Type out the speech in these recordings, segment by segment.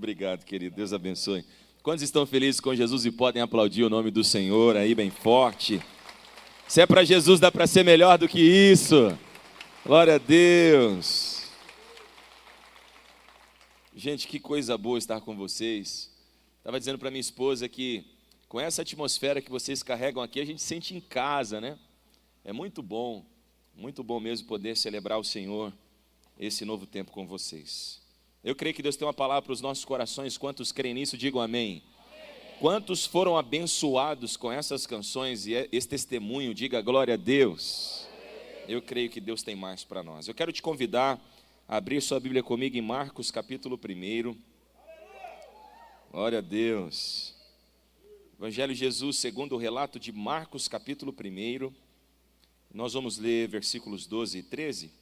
Obrigado, querido. Deus abençoe. Quantos estão felizes com Jesus e podem aplaudir o nome do Senhor aí bem forte? Se é para Jesus, dá para ser melhor do que isso. Glória a Deus. Gente, que coisa boa estar com vocês. Estava dizendo para minha esposa que com essa atmosfera que vocês carregam aqui, a gente sente em casa, né? É muito bom mesmo poder celebrar o Senhor esse novo tempo com vocês. Eu creio que Deus tem uma palavra para os nossos corações. Quantos creem nisso, digam amém. Quantos foram abençoados com essas canções e esse testemunho, diga glória a Deus. Eu creio que Deus tem mais para nós. Eu quero te convidar a abrir sua Bíblia comigo em Marcos capítulo 1. Glória a Deus. Evangelho de Jesus segundo o relato de Marcos capítulo 1. Nós vamos ler versículos 12 e 13.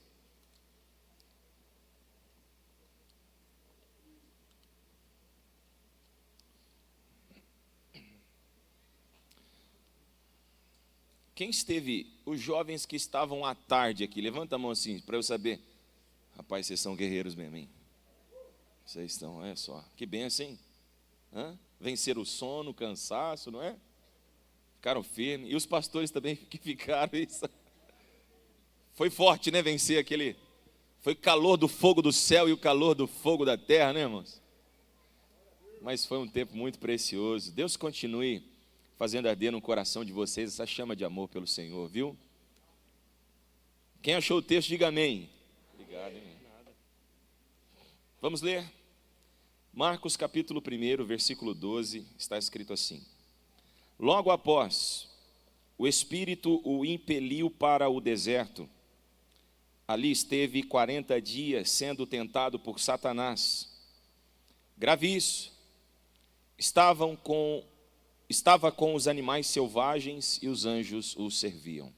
Quem esteve, os jovens que estavam à tarde aqui, levanta a mão assim, para eu saber. Rapaz, vocês são guerreiros mesmo, hein? Vocês estão, olha só, que benção, hein? Venceram o sono, o cansaço, não é? Ficaram firmes. E os pastores também que ficaram, isso. Foi forte, né, vencer aquele, foi o calor do fogo do céu e o calor do fogo da terra, né, irmãos? Mas foi um tempo muito precioso. Deus continue fazendo arder no coração de vocês essa chama de amor pelo Senhor, viu? Quem achou o texto, diga amém. Obrigado, hein? Vamos ler. Marcos capítulo 1, versículo 12, está escrito assim. Logo após, o Espírito o impeliu para o deserto. Ali esteve 40 dias sendo tentado por Satanás. Grave isso. Estava com os animais selvagens e os anjos o serviam.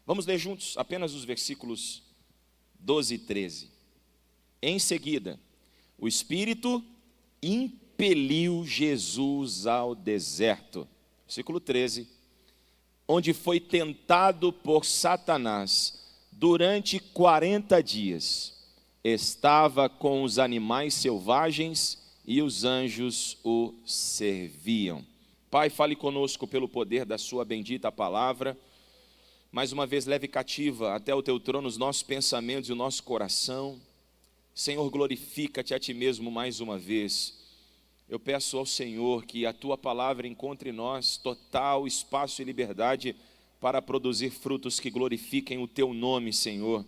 Vamos ler juntos apenas os versículos 12 e 13. Em seguida, o Espírito impeliu Jesus ao deserto. Versículo 13. Onde foi tentado por Satanás durante 40 dias. Estava com os animais selvagens e os anjos o serviam. Pai, fale conosco pelo poder da sua bendita palavra. Mais uma vez, leve cativa até o teu trono os nossos pensamentos e o nosso coração. Senhor, glorifica-te a ti mesmo mais uma vez. Eu peço ao Senhor que a tua palavra encontre em nós total espaço e liberdade para produzir frutos que glorifiquem o teu nome, Senhor.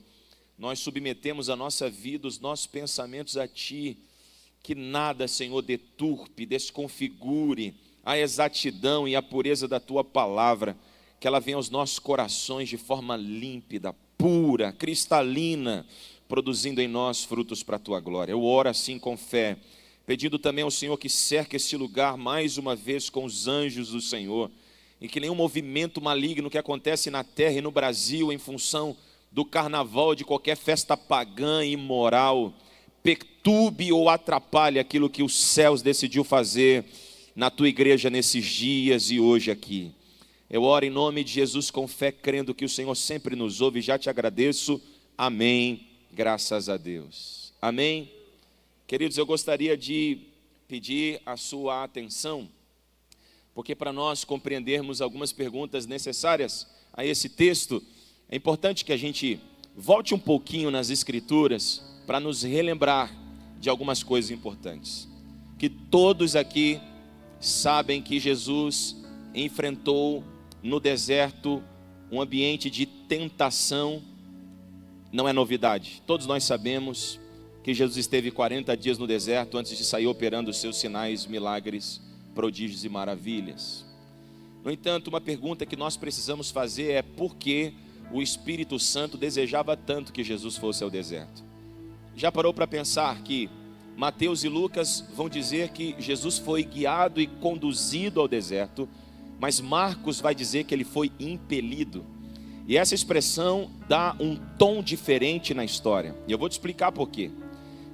Nós submetemos a nossa vida, os nossos pensamentos a ti. Que nada, Senhor, deturpe, desconfigure a exatidão e a pureza da tua palavra, que ela venha aos nossos corações de forma límpida, pura, cristalina, produzindo em nós frutos para a tua glória. Eu oro assim com fé, pedindo também ao Senhor que cerque este lugar mais uma vez com os anjos do Senhor, e que nenhum movimento maligno que acontece na terra e no Brasil em função do carnaval, de qualquer festa pagã e imoral, perturbe ou atrapalhe aquilo que os céus decidiu fazer na tua igreja nesses dias e hoje aqui. Eu oro em nome de Jesus com fé, crendo que o Senhor sempre nos ouve. Já te agradeço. Amém. Graças a Deus. Amém. Queridos, eu gostaria de pedir a sua atenção, porque para nós compreendermos algumas perguntas necessárias a esse texto, é importante que a gente volte um pouquinho nas Escrituras para nos relembrar de algumas coisas importantes. Que todos aqui sabem que Jesus enfrentou no deserto um ambiente de tentação, não é novidade. Todos nós sabemos que Jesus esteve 40 dias no deserto antes de sair operando os seus sinais, milagres, prodígios e maravilhas. No entanto, uma pergunta que nós precisamos fazer é por que o Espírito Santo desejava tanto que Jesus fosse ao deserto? Já parou para pensar que Mateus e Lucas vão dizer que Jesus foi guiado e conduzido ao deserto, mas Marcos vai dizer que ele foi impelido. E essa expressão dá um tom diferente na história. E eu vou te explicar por quê.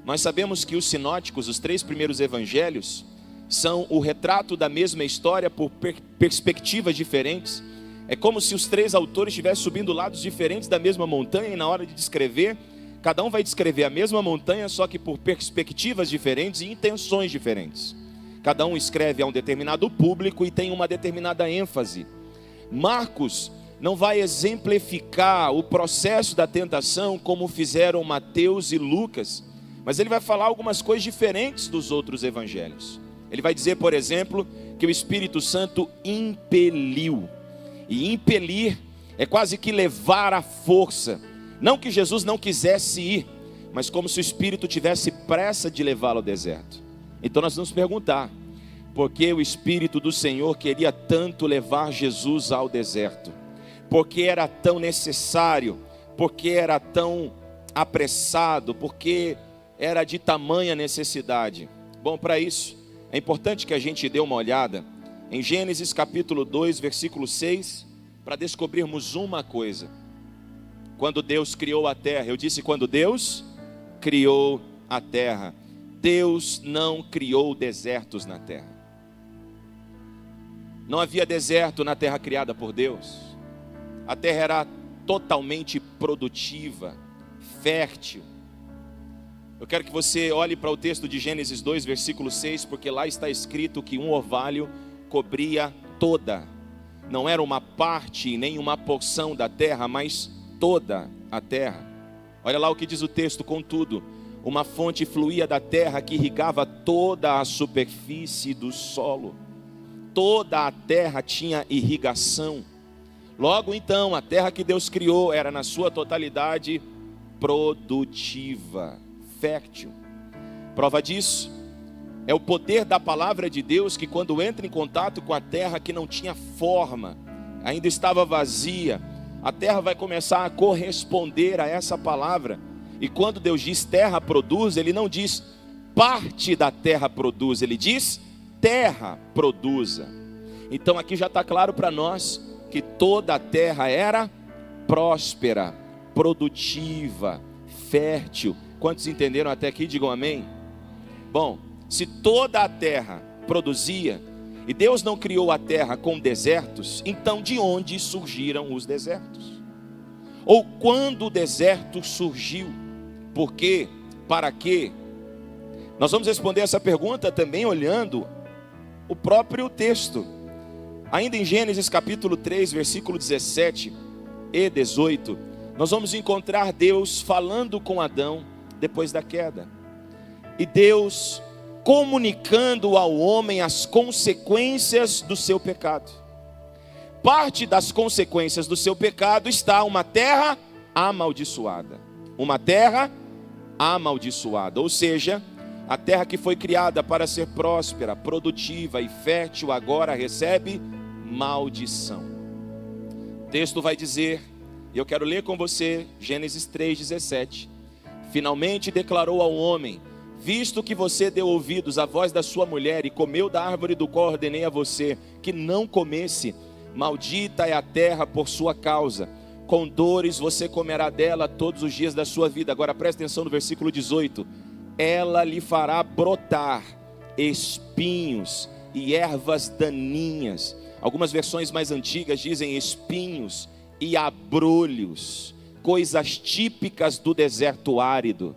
Nós sabemos que os sinóticos, os 3 primeiros evangelhos, são o retrato da mesma história por perspectivas diferentes. É como se os 3 autores estivessem subindo lados diferentes da mesma montanha e na hora de descrever, Cada um vai descrever a mesma montanha, só que por perspectivas diferentes e intenções diferentes. Cada um escreve a um determinado público e tem uma determinada ênfase. Marcos não vai exemplificar o processo da tentação como fizeram Mateus e Lucas, mas ele vai falar algumas coisas diferentes dos outros evangelhos. Ele vai dizer, por exemplo, que o Espírito Santo impeliu. E impelir é quase que levar à força. Não que Jesus não quisesse ir, mas como se o Espírito tivesse pressa de levá-lo ao deserto. Então nós vamos perguntar, por que o Espírito do Senhor queria tanto levar Jesus ao deserto? Por que era tão necessário? Por que era tão apressado? Por que era de tamanha necessidade? Bom, para isso, é importante que a gente dê uma olhada em Gênesis capítulo 2, versículo 6, para descobrirmos uma coisa. Quando Deus criou a terra, eu disse quando Deus criou a terra, Deus não criou desertos na terra. Não havia deserto na terra criada por Deus. A terra era totalmente produtiva, fértil. Eu quero que você olhe para o texto de Gênesis 2, versículo 6, porque lá está escrito que um orvalho cobria toda. Não era uma parte, nem uma porção da terra, mas toda a terra. Olha lá o que diz o texto: contudo, uma fonte fluía da terra que irrigava toda a superfície do solo. Toda a terra tinha irrigação. Logo então, a terra que Deus criou era na sua totalidade produtiva, fértil. Prova disso é o poder da palavra de Deus, que quando entra em contato com a terra que não tinha forma, ainda estava vazia, a terra vai começar a corresponder a essa palavra. E quando Deus diz terra produz, Ele não diz parte da terra produz, Ele diz terra produza. Então aqui já está claro para nós que toda a terra era próspera, produtiva, fértil. Quantos entenderam até aqui? Digam amém. Bom, se toda a terra produzia, e Deus não criou a terra com desertos, então de onde surgiram os desertos? Ou quando o deserto surgiu? Por quê? Para quê? Nós vamos responder essa pergunta também olhando o próprio texto. Ainda em Gênesis capítulo 3, versículo 17 e 18, nós vamos encontrar Deus falando com Adão depois da queda. E Deus comunicando ao homem as consequências do seu pecado. Parte das consequências do seu pecado está uma terra amaldiçoada. Uma terra amaldiçoada, ou seja, a terra que foi criada para ser próspera, produtiva e fértil, agora recebe maldição. O texto vai dizer, e eu quero ler com você, Gênesis 3,17. Finalmente declarou ao homem: visto que você deu ouvidos à voz da sua mulher e comeu da árvore do qual ordenei a você que não comesse, maldita é a terra por sua causa, com dores você comerá dela todos os dias da sua vida. Agora presta atenção no versículo 18. Ela lhe fará brotar espinhos e ervas daninhas. Algumas versões mais antigas dizem espinhos e abrolhos, coisas típicas do deserto árido.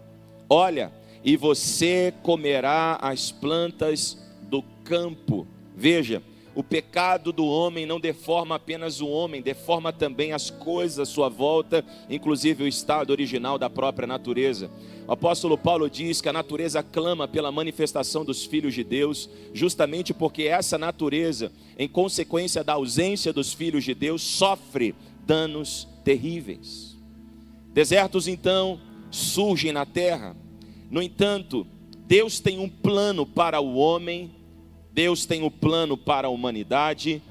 Olha, e você comerá as plantas do campo. Veja, o pecado do homem não deforma apenas o homem, deforma também as coisas à sua volta, inclusive o estado original da própria natureza. O apóstolo Paulo diz que a natureza clama pela manifestação dos filhos de Deus, justamente porque essa natureza, em consequência da ausência dos filhos de Deus, sofre danos terríveis. Desertos então surgem na terra. No entanto, Deus tem um plano para o homem, Deus tem um plano para a humanidade,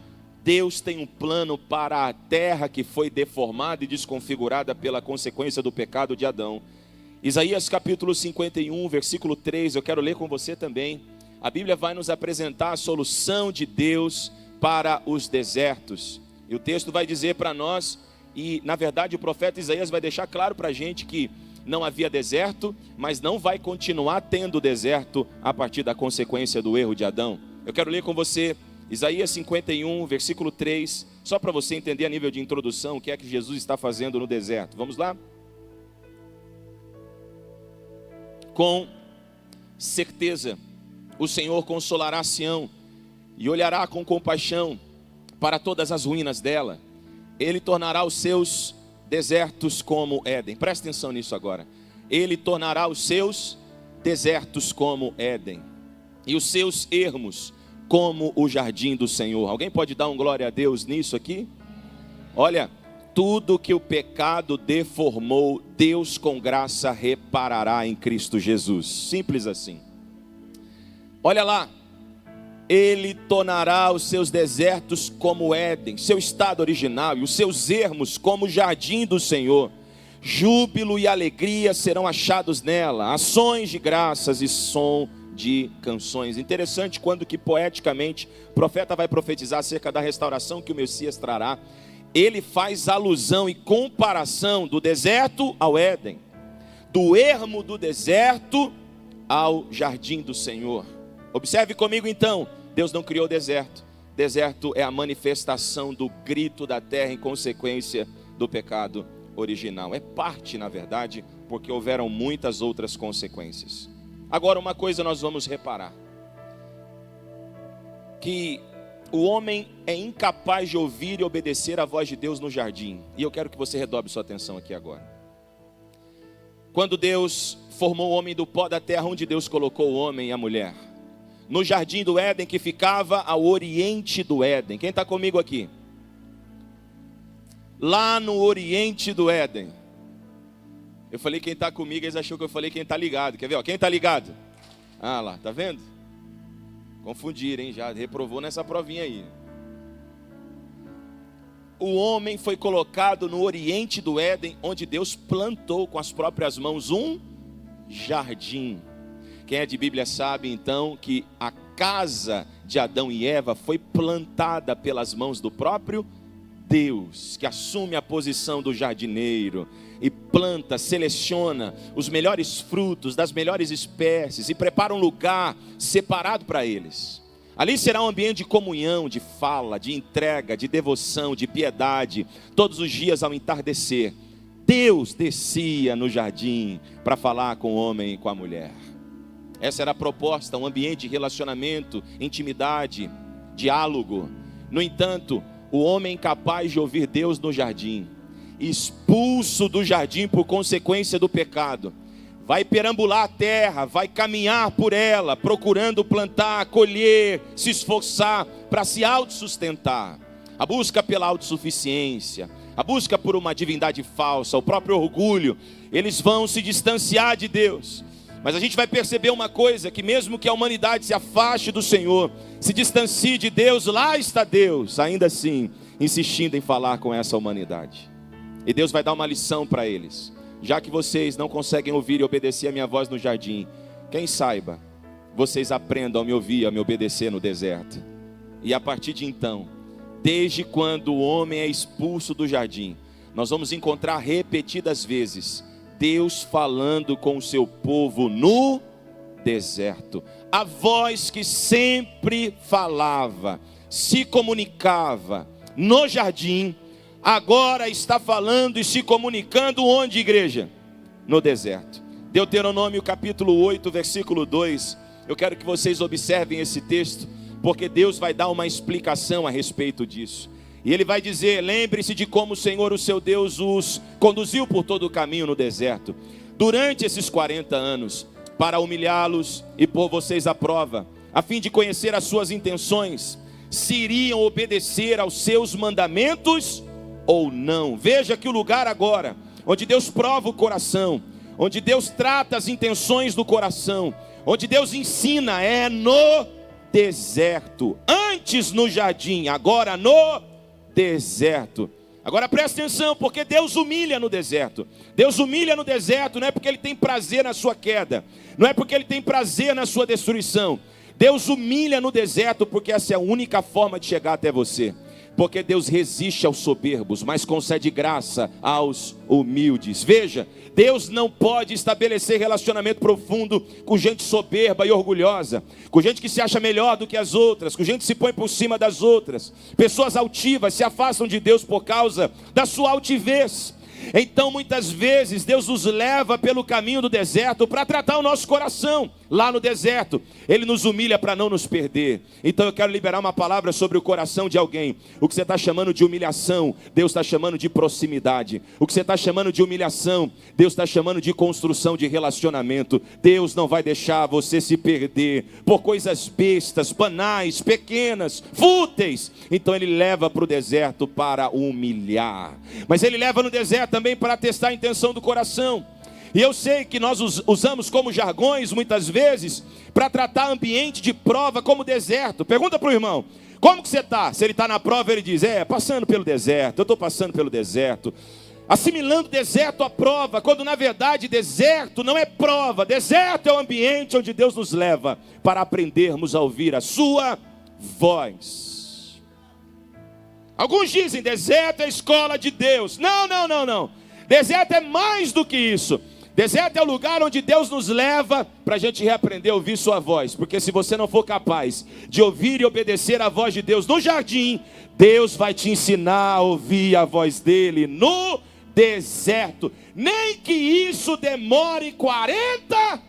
Deus tem um plano para a terra que foi deformada e desconfigurada pela consequência do pecado de Adão. Isaías capítulo 51, versículo 3, eu quero ler com você também. A Bíblia vai nos apresentar a solução de Deus para os desertos. E o texto vai dizer para nós, e na verdade o profeta Isaías vai deixar claro para a gente que não havia deserto, mas não vai continuar tendo deserto a partir da consequência do erro de Adão. Eu quero ler com você Isaías 51, versículo 3, só para você entender a nível de introdução o que é que Jesus está fazendo no deserto. Vamos lá? Com certeza, o Senhor consolará Sião e olhará com compaixão para todas as ruínas dela. Ele tornará os seus desertos como Éden. Presta atenção nisso agora. Ele tornará os seus desertos como Éden e os seus ermos como o jardim do Senhor. Alguém pode dar um glória a Deus nisso aqui? Olha, tudo que o pecado deformou, Deus com graça reparará em Cristo Jesus. Simples assim. Olha lá, Ele tornará os seus desertos como Éden, seu estado original, e os seus ermos como o jardim do Senhor. Júbilo e alegria serão achados nela, ações de graças e som de canções. Interessante quando que poeticamente o profeta vai profetizar acerca da restauração que o Messias trará. Ele faz alusão e comparação do deserto ao Éden, do ermo do deserto ao jardim do Senhor. Observe comigo então, Deus não criou deserto. Deserto é a manifestação do grito da terra em consequência do pecado original. É parte, na verdade, porque houveram muitas outras consequências. Agora, uma coisa nós vamos reparar: que o homem é incapaz de ouvir e obedecer a voz de Deus no jardim. E eu quero que você redobre sua atenção aqui agora. Quando Deus formou o homem do pó da terra, onde Deus colocou o homem e a mulher? No jardim do Éden, que ficava ao oriente do Éden. Quem está comigo aqui? Lá no oriente do Éden. Eu falei quem está comigo, eles achou que eu falei quem está ligado. Quer ver? Ó, quem está ligado? Ah lá, tá vendo? Confundiram, hein? Já reprovou nessa provinha aí. O homem foi colocado no oriente do Éden, onde Deus plantou com as próprias mãos um jardim. Quem é de Bíblia sabe então que a casa de Adão e Eva foi plantada pelas mãos do próprio Deus, que assume a posição do jardineiro e planta, seleciona os melhores frutos das melhores espécies e prepara um lugar separado para eles. Ali será um ambiente de comunhão, de fala, de entrega, de devoção, de piedade. Todos os dias ao entardecer, Deus descia no jardim para falar com o homem e com a mulher. Essa era a proposta, um ambiente de relacionamento, intimidade, diálogo. No entanto, o homem incapaz de ouvir Deus no jardim, expulso do jardim por consequência do pecado, vai perambular a terra, vai caminhar por ela, procurando plantar, colher, se esforçar para se autossustentar. A busca pela autossuficiência, a busca por uma divindade falsa, o próprio orgulho, eles vão se distanciar de Deus. Mas a gente vai perceber uma coisa, que mesmo que a humanidade se afaste do Senhor, se distancie de Deus, lá está Deus, ainda assim, insistindo em falar com essa humanidade. E Deus vai dar uma lição para eles. Já que vocês não conseguem ouvir e obedecer a minha voz no jardim, quem saiba, vocês aprendam a me ouvir, a me obedecer no deserto. E a partir de então, desde quando o homem é expulso do jardim, nós vamos encontrar repetidas vezes Deus falando com o seu povo no deserto. A voz que sempre falava, se comunicava no jardim, agora está falando e se comunicando onde, igreja? No deserto. Deuteronômio capítulo 8, versículo 2. Eu quero que vocês observem esse texto, porque Deus vai dar uma explicação a respeito disso. E Ele vai dizer: lembre-se de como o Senhor, o seu Deus, os conduziu por todo o caminho no deserto, durante esses 40 anos, para humilhá-los e pôr vocês à prova, a fim de conhecer as suas intenções, se iriam obedecer aos seus mandamentos ou não. Veja que o lugar agora, onde Deus prova o coração, onde Deus trata as intenções do coração, onde Deus ensina, é no deserto. Antes no jardim, agora no deserto. Agora presta atenção, porque Deus humilha no deserto. Deus humilha no deserto não é porque Ele tem prazer na sua queda, não é porque Ele tem prazer na sua destruição. Deus humilha no deserto porque essa é a única forma de chegar até você. Porque Deus resiste aos soberbos, mas concede graça aos humildes. Veja, Deus não pode estabelecer relacionamento profundo com gente soberba e orgulhosa, com gente que se acha melhor do que as outras, com gente que se põe por cima das outras. Pessoas altivas se afastam de Deus por causa da sua altivez. Então muitas vezes Deus nos leva pelo caminho do deserto para tratar o nosso coração. Lá no deserto Ele nos humilha para não nos perder. Então eu quero liberar uma palavra sobre o coração de alguém. O que você está chamando de humilhação, Deus está chamando de proximidade. O que você está chamando de humilhação, Deus está chamando de construção de relacionamento. Deus não vai deixar você se perder por coisas bestas, banais, pequenas, fúteis. Então Ele leva para o deserto para humilhar. Mas Ele leva no deserto também para testar a intenção do coração. E eu sei que nós usamos como jargões muitas vezes para tratar ambiente de prova como deserto. Pergunta para o irmão, como que você está? Se ele está na prova, ele diz, passando pelo deserto, eu estou passando pelo deserto. Assimilando deserto à prova, quando na verdade deserto não é prova. Deserto é o ambiente onde Deus nos leva para aprendermos a ouvir a sua voz. Alguns dizem, deserto é a escola de Deus. Não. Deserto é mais do que isso. Deserto é o lugar onde Deus nos leva para a gente reaprender a ouvir sua voz. Porque se você não for capaz de ouvir e obedecer a voz de Deus no jardim, Deus vai te ensinar a ouvir a voz dele no deserto. Nem que isso demore 40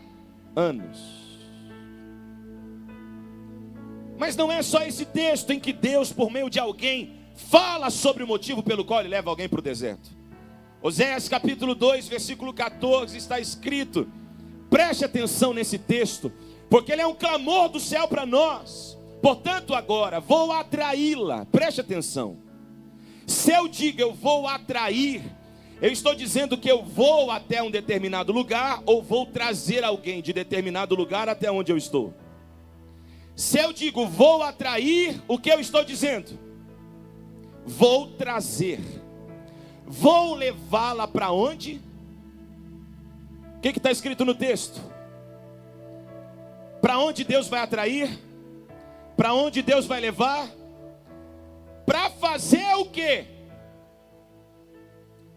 anos. Mas não é só esse texto em que Deus, por meio de alguém, fala sobre o motivo pelo qual Ele leva alguém para o deserto. Oséias capítulo 2, versículo 14, está escrito, preste atenção nesse texto, porque ele é um clamor do céu para nós. Portanto agora, vou atraí-la, preste atenção. Se eu digo eu vou atrair, eu estou dizendo que eu vou até um determinado lugar, ou vou trazer alguém de determinado lugar até onde eu estou. Se eu digo vou atrair, o que eu estou dizendo? Vou trazer. Vou levá-la para onde? O que está escrito no texto? Para onde Deus vai atrair? Para onde Deus vai levar? Para fazer o quê?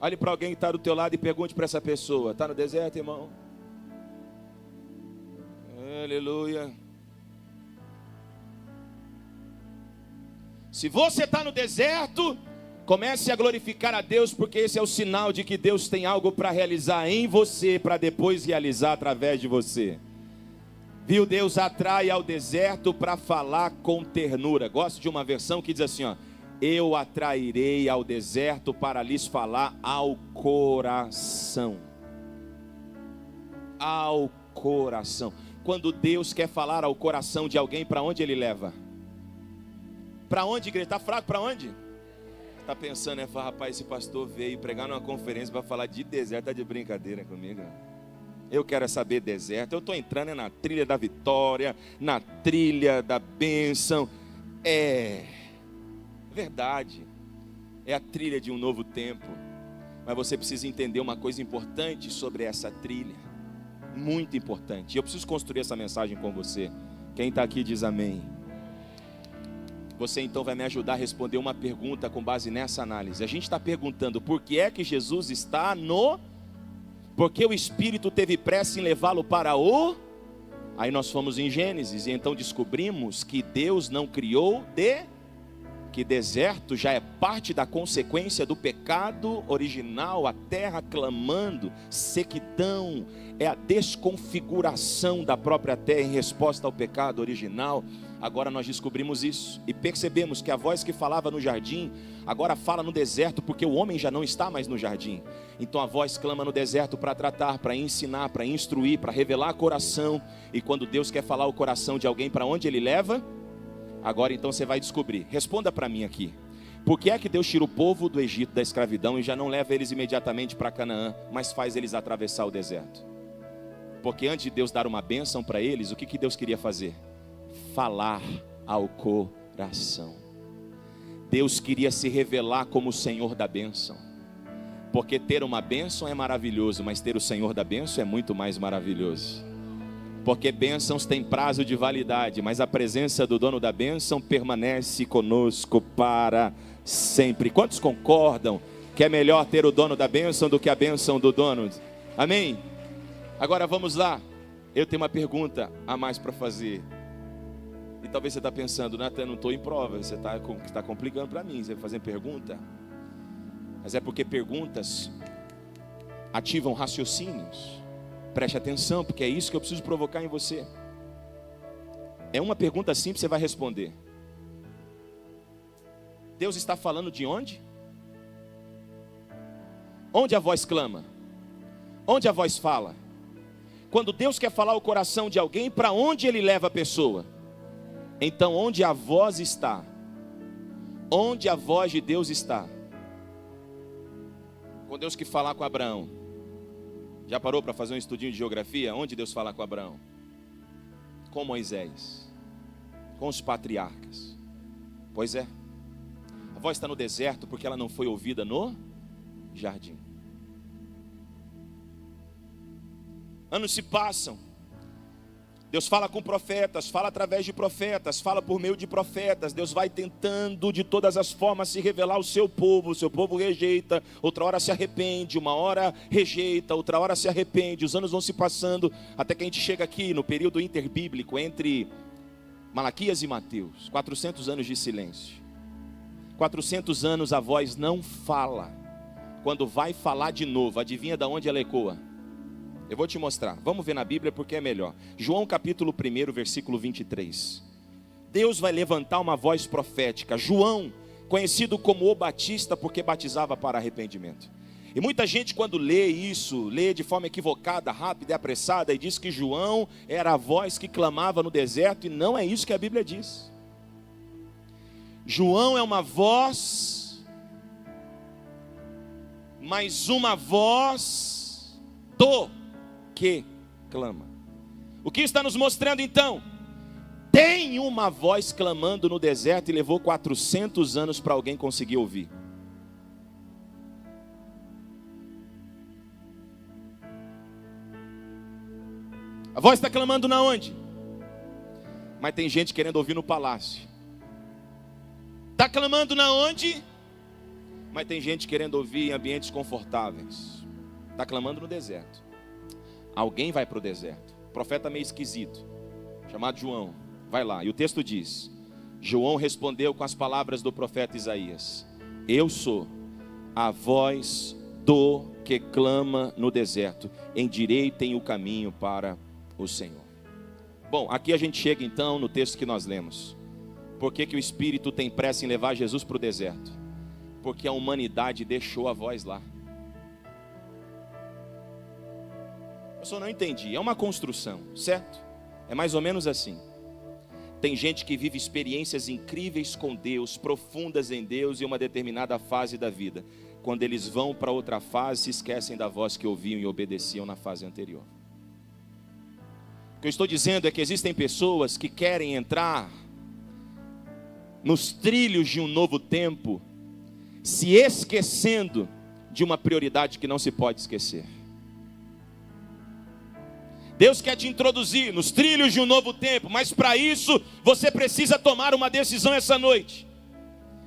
Olhe para alguém que está do teu lado e pergunte para essa pessoa, está no deserto, irmão? Aleluia. Se você está no deserto, comece a glorificar a Deus, porque esse é o sinal de que Deus tem algo para realizar em você, para depois realizar através de você. Viu? Deus atrai ao deserto para falar com ternura. Gosto de uma versão que diz assim, eu atrairei ao deserto para lhes falar ao coração. Ao coração. Quando Deus quer falar ao coração de alguém, para onde Ele leva? Para onde, igreja? Está fraco? Para onde? Está pensando, rapaz, esse pastor veio pregar numa conferência para falar de deserto, está de brincadeira comigo? Eu quero saber deserto, eu estou entrando na trilha da vitória, na trilha da bênção. É verdade, é a trilha de um novo tempo, mas você precisa entender uma coisa importante sobre essa trilha, muito importante, e eu preciso construir essa mensagem com você. Quem está aqui diz amém. Você então vai me ajudar a responder uma pergunta com base nessa análise. A gente está perguntando por que é que Jesus está no... Porque o Espírito teve pressa em levá-lo para o... Aí nós fomos em Gênesis e então descobrimos que Deus não criou que deserto já é parte da consequência do pecado original, a terra clamando, sequidão, é a desconfiguração da própria terra em resposta ao pecado original. Agora nós descobrimos isso e percebemos que a voz que falava no jardim, agora fala no deserto, porque o homem já não está mais no jardim. Então a voz clama no deserto para tratar, para ensinar, para instruir, para revelar coração. E quando Deus quer falar o coração de alguém, para onde Ele leva? Agora então você vai descobrir. Responda para mim aqui. Por que é que Deus tira o povo do Egito da escravidão e já não leva eles imediatamente para Canaã, mas faz eles atravessar o deserto? Porque antes de Deus dar uma bênção para eles, o que Deus queria fazer? Falar ao coração. Deus queria se revelar como o Senhor da bênção. Porque ter uma bênção é maravilhoso, mas ter o Senhor da bênção é muito mais maravilhoso. Porque bênçãos têm prazo de validade, mas a presença do dono da bênção permanece conosco para sempre. Quantos concordam que é melhor ter o dono da bênção do que a bênção do dono? Amém? Agora vamos lá. Eu tenho uma pergunta a mais para fazer. E talvez você está pensando, Natan, eu não estou em prova, você está complicando para mim, você vai fazer pergunta. Mas é porque perguntas ativam raciocínios. Preste atenção, porque é isso que eu preciso provocar em você. É uma pergunta simples, você vai responder. Deus está falando de onde? Onde a voz clama? Onde a voz fala? Quando Deus quer falar o coração de alguém, para onde Ele leva a pessoa? Então, onde a voz está? Onde a voz de Deus está? Com Deus que falar com Abraão. Já parou para fazer um estudinho de geografia? Onde Deus fala com Abraão? Com Moisés. Com os patriarcas. Pois é. A voz está no deserto porque ela não foi ouvida no jardim. Anos se passam. Deus fala com profetas, fala através de profetas, fala por meio de profetas. Deus vai tentando de todas as formas se revelar ao seu povo. O seu povo rejeita, outra hora se arrepende, uma hora rejeita, outra hora se arrepende. Os anos vão se passando até que a gente chega aqui no período interbíblico entre Malaquias e Mateus. 400 anos de silêncio. 400 anos a voz não fala. Quando vai falar de novo, adivinha de onde ela ecoa? Eu vou te mostrar, vamos ver na Bíblia porque é melhor. João capítulo 1, versículo 23. Deus vai levantar uma voz profética. João, conhecido como o Batista, porque batizava para arrependimento. E muita gente quando lê isso, lê de forma equivocada, rápida e apressada, e diz que João era a voz que clamava no deserto, e não é isso que a Bíblia diz. João é uma voz, mas uma voz do que clama. O que está nos mostrando então? Tem uma voz clamando no deserto e levou 400 anos para alguém conseguir ouvir. A voz está clamando na onde? Mas tem gente querendo ouvir no palácio. Está clamando na onde? Mas tem gente querendo ouvir em ambientes confortáveis. Está clamando no deserto. Alguém vai para o deserto. Profeta meio esquisito, chamado João, vai lá. E o texto diz: João respondeu com as palavras do profeta Isaías: eu sou a voz do que clama no deserto, endireitem o caminho para o Senhor. Bom, aqui a gente chega então no texto que nós lemos. Por que que o Espírito tem pressa em levar Jesus para o deserto? Porque a humanidade deixou a voz lá. Eu só não entendi, é uma construção, certo? É mais ou menos assim. Tem gente que vive experiências incríveis com Deus, profundas em Deus em uma determinada fase da vida. Quando eles vão para outra fase, se esquecem da voz que ouviam e obedeciam na fase anterior. O que eu estou dizendo é que existem pessoas que querem entrar nos trilhos de um novo tempo, se esquecendo de uma prioridade que não se pode esquecer. Deus quer te introduzir nos trilhos de um novo tempo, mas para isso você precisa tomar uma decisão essa noite.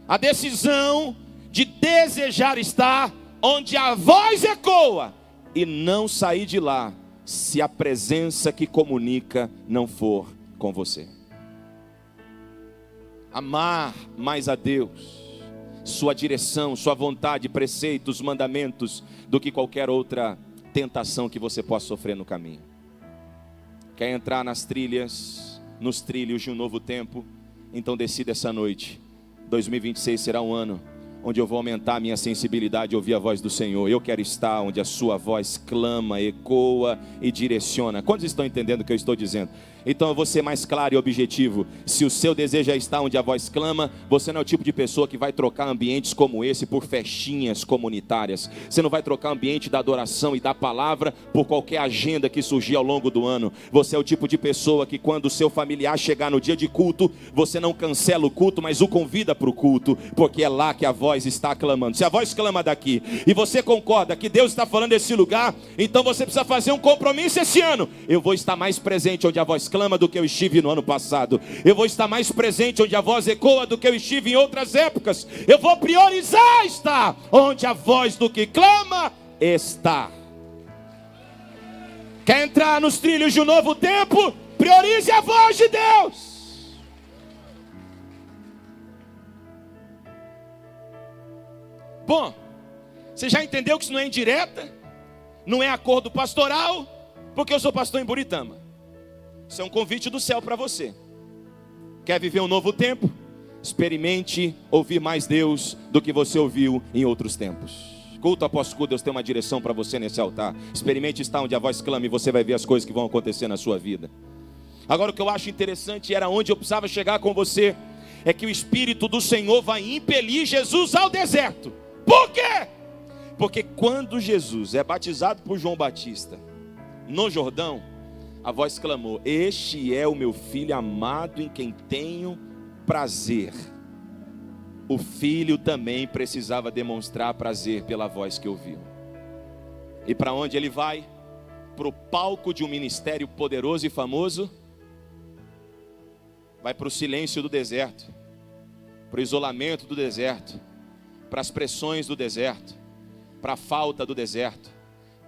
A decisão de desejar estar onde a voz ecoa e não sair de lá, se a presença que comunica não for com você. Amar mais a Deus, sua direção, sua vontade, preceitos, mandamentos, do que qualquer outra tentação que você possa sofrer no caminho. Quer entrar nas trilhas, nos trilhos de um novo tempo? Então decida essa noite. 2026 será um ano onde eu vou aumentar a minha sensibilidade e ouvir a voz do Senhor. Eu quero estar onde a sua voz clama, ecoa e direciona. Quantos estão entendendo o que eu estou dizendo? Então eu vou ser mais claro e objetivo. Se o seu desejo é estar onde a voz clama, você não é o tipo de pessoa que vai trocar ambientes como esse por festinhas comunitárias. Você não vai trocar ambiente da adoração e da palavra por qualquer agenda que surgir ao longo do ano. Você é o tipo de pessoa que quando o seu familiar chegar no dia de culto, você não cancela o culto, mas o convida para o culto, porque é lá que a voz está clamando. Se a voz clama daqui e você concorda que Deus está falando desse lugar, então você precisa fazer um compromisso esse ano. Eu vou estar mais presente onde a voz clama do que eu estive no ano passado. Eu vou estar mais presente onde a voz ecoa do que eu estive em outras épocas. Eu vou priorizar estar onde a voz do que clama está. Quer entrar nos trilhos de um novo tempo? Priorize a voz de Deus. Bom, você já entendeu que isso não é indireta? Não é acordo pastoral, porque eu sou pastor em Buritama. Isso é um convite do céu para você. Quer viver um novo tempo? Experimente ouvir mais Deus do que você ouviu em outros tempos. Culto após culto, Deus tem uma direção para você nesse altar. Experimente estar onde a voz clama e você vai ver as coisas que vão acontecer na sua vida. Agora, o que eu acho interessante, era onde eu precisava chegar com você, é que o Espírito do Senhor vai impelir Jesus ao deserto. Por quê? Porque quando Jesus é batizado por João Batista no Jordão, a voz clamou: este é o meu filho amado em quem tenho prazer. O filho também precisava demonstrar prazer pela voz que ouviu. E para onde ele vai? Para o palco de um ministério poderoso e famoso. Vai para o silêncio do deserto, para o isolamento do deserto, para as pressões do deserto, para a falta do deserto,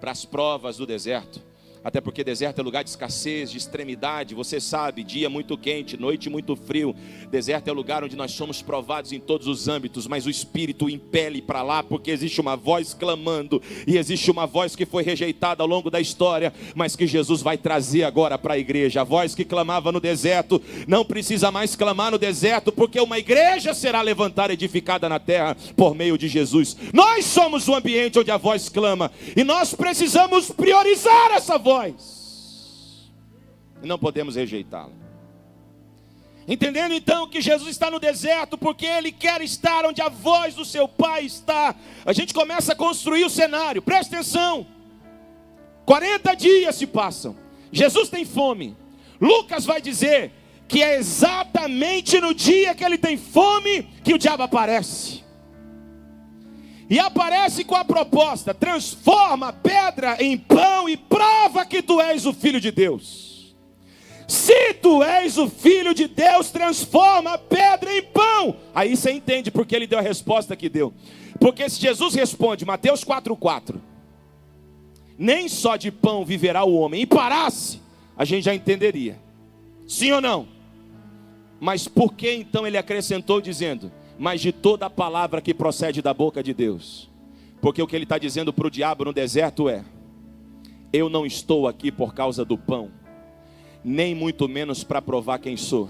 para as provas do deserto. Até porque deserto é lugar de escassez, de extremidade. Você sabe, dia muito quente, noite muito frio. Deserto é o lugar onde nós somos provados em todos os âmbitos. Mas o Espírito impele para lá, porque existe uma voz clamando. E existe uma voz que foi rejeitada ao longo da história, mas que Jesus vai trazer agora para a igreja. A voz que clamava no deserto não precisa mais clamar no deserto, porque uma igreja será levantada, edificada na terra por meio de Jesus. Nós somos o ambiente onde a voz clama, e nós precisamos priorizar essa voz. E não podemos rejeitá-la. Entendendo então que Jesus está no deserto porque Ele quer estar onde a voz do seu Pai está, a gente começa a construir o cenário. Presta atenção. 40 dias se passam. Jesus tem fome. Lucas vai dizer que é exatamente no dia que ele tem fome que o diabo aparece. E aparece com a proposta: transforma a pedra em pão e prova que tu és o Filho de Deus. Se tu és o Filho de Deus, transforma a pedra em pão. Aí você entende porque ele deu a resposta que deu. Porque se Jesus responde, Mateus 4,4, nem só de pão viverá o homem, e parasse, a gente já entenderia. Sim ou não? Mas por que então ele acrescentou dizendo: mas de toda a palavra que procede da boca de Deus? Porque o que ele está dizendo para o diabo no deserto é: eu não estou aqui por causa do pão, nem muito menos para provar quem sou.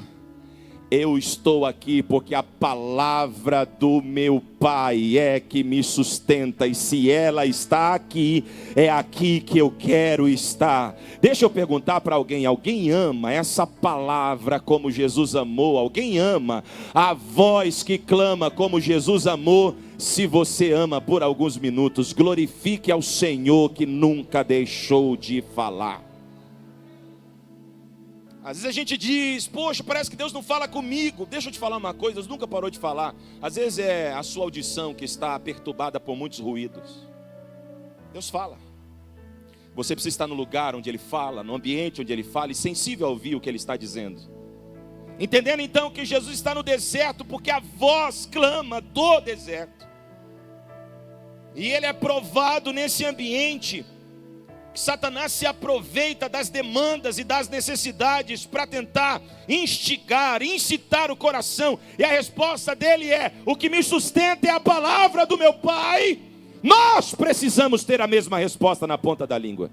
Eu estou aqui porque a palavra do meu Pai é que me sustenta, e se ela está aqui, é aqui que eu quero estar. Deixa eu perguntar para alguém: alguém ama essa palavra como Jesus amou? Alguém ama a voz que clama como Jesus amou? Se você ama por alguns minutos, glorifique ao Senhor que nunca deixou de falar. Às vezes a gente diz: poxa, parece que Deus não fala comigo. Deixa eu te falar uma coisa, Deus nunca parou de falar. Às vezes é a sua audição que está perturbada por muitos ruídos. Deus fala. Você precisa estar no lugar onde Ele fala, no ambiente onde Ele fala, e sensível a ouvir o que Ele está dizendo. Entendendo então que Jesus está no deserto porque a voz clama do deserto. E Ele é provado nesse ambiente que Satanás se aproveita das demandas e das necessidades para tentar instigar, incitar o coração. E a resposta dele é: o que me sustenta é a palavra do meu Pai. Nós precisamos ter a mesma resposta na ponta da língua.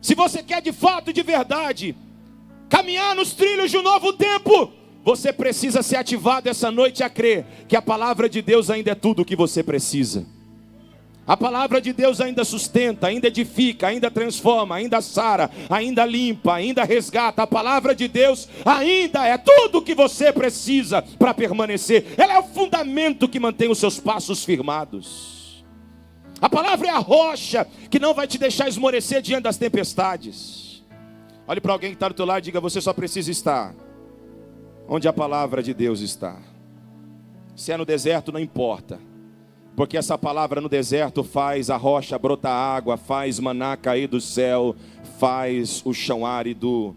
Se você quer de fato e de verdade caminhar nos trilhos de um novo tempo, você precisa ser ativado essa noite a crer que a palavra de Deus ainda é tudo o que você precisa. A palavra de Deus ainda sustenta, ainda edifica, ainda transforma, ainda sara, ainda limpa, ainda resgata. A palavra de Deus ainda é tudo o que você precisa para permanecer. Ela é o fundamento que mantém os seus passos firmados. A palavra é a rocha que não vai te deixar esmorecer diante das tempestades. Olhe para alguém que está do teu lado e diga: você só precisa estar onde a palavra de Deus está. Se é no deserto, não importa. Porque essa palavra no deserto faz a rocha brotar água, faz maná cair do céu, faz o chão árido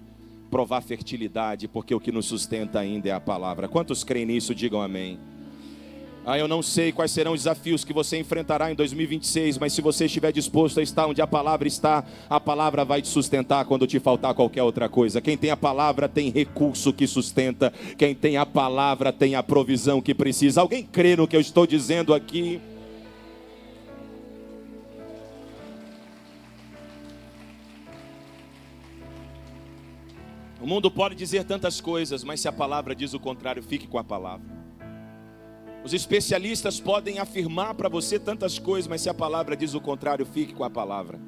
provar fertilidade, porque o que nos sustenta ainda é a palavra. Quantos creem nisso? Digam amém. Eu não sei quais serão os desafios que você enfrentará em 2026, mas se você estiver disposto a estar onde a palavra está, a palavra vai te sustentar quando te faltar qualquer outra coisa. Quem tem a palavra tem recurso que sustenta, quem tem a palavra tem a provisão que precisa. Alguém crê no que eu estou dizendo aqui? mundo pode dizer tantas coisas, mas se a palavra diz o contrário, fique com a palavra. Os especialistas podem afirmar para você tantas coisas, mas se a palavra diz o contrário, fique com a palavra.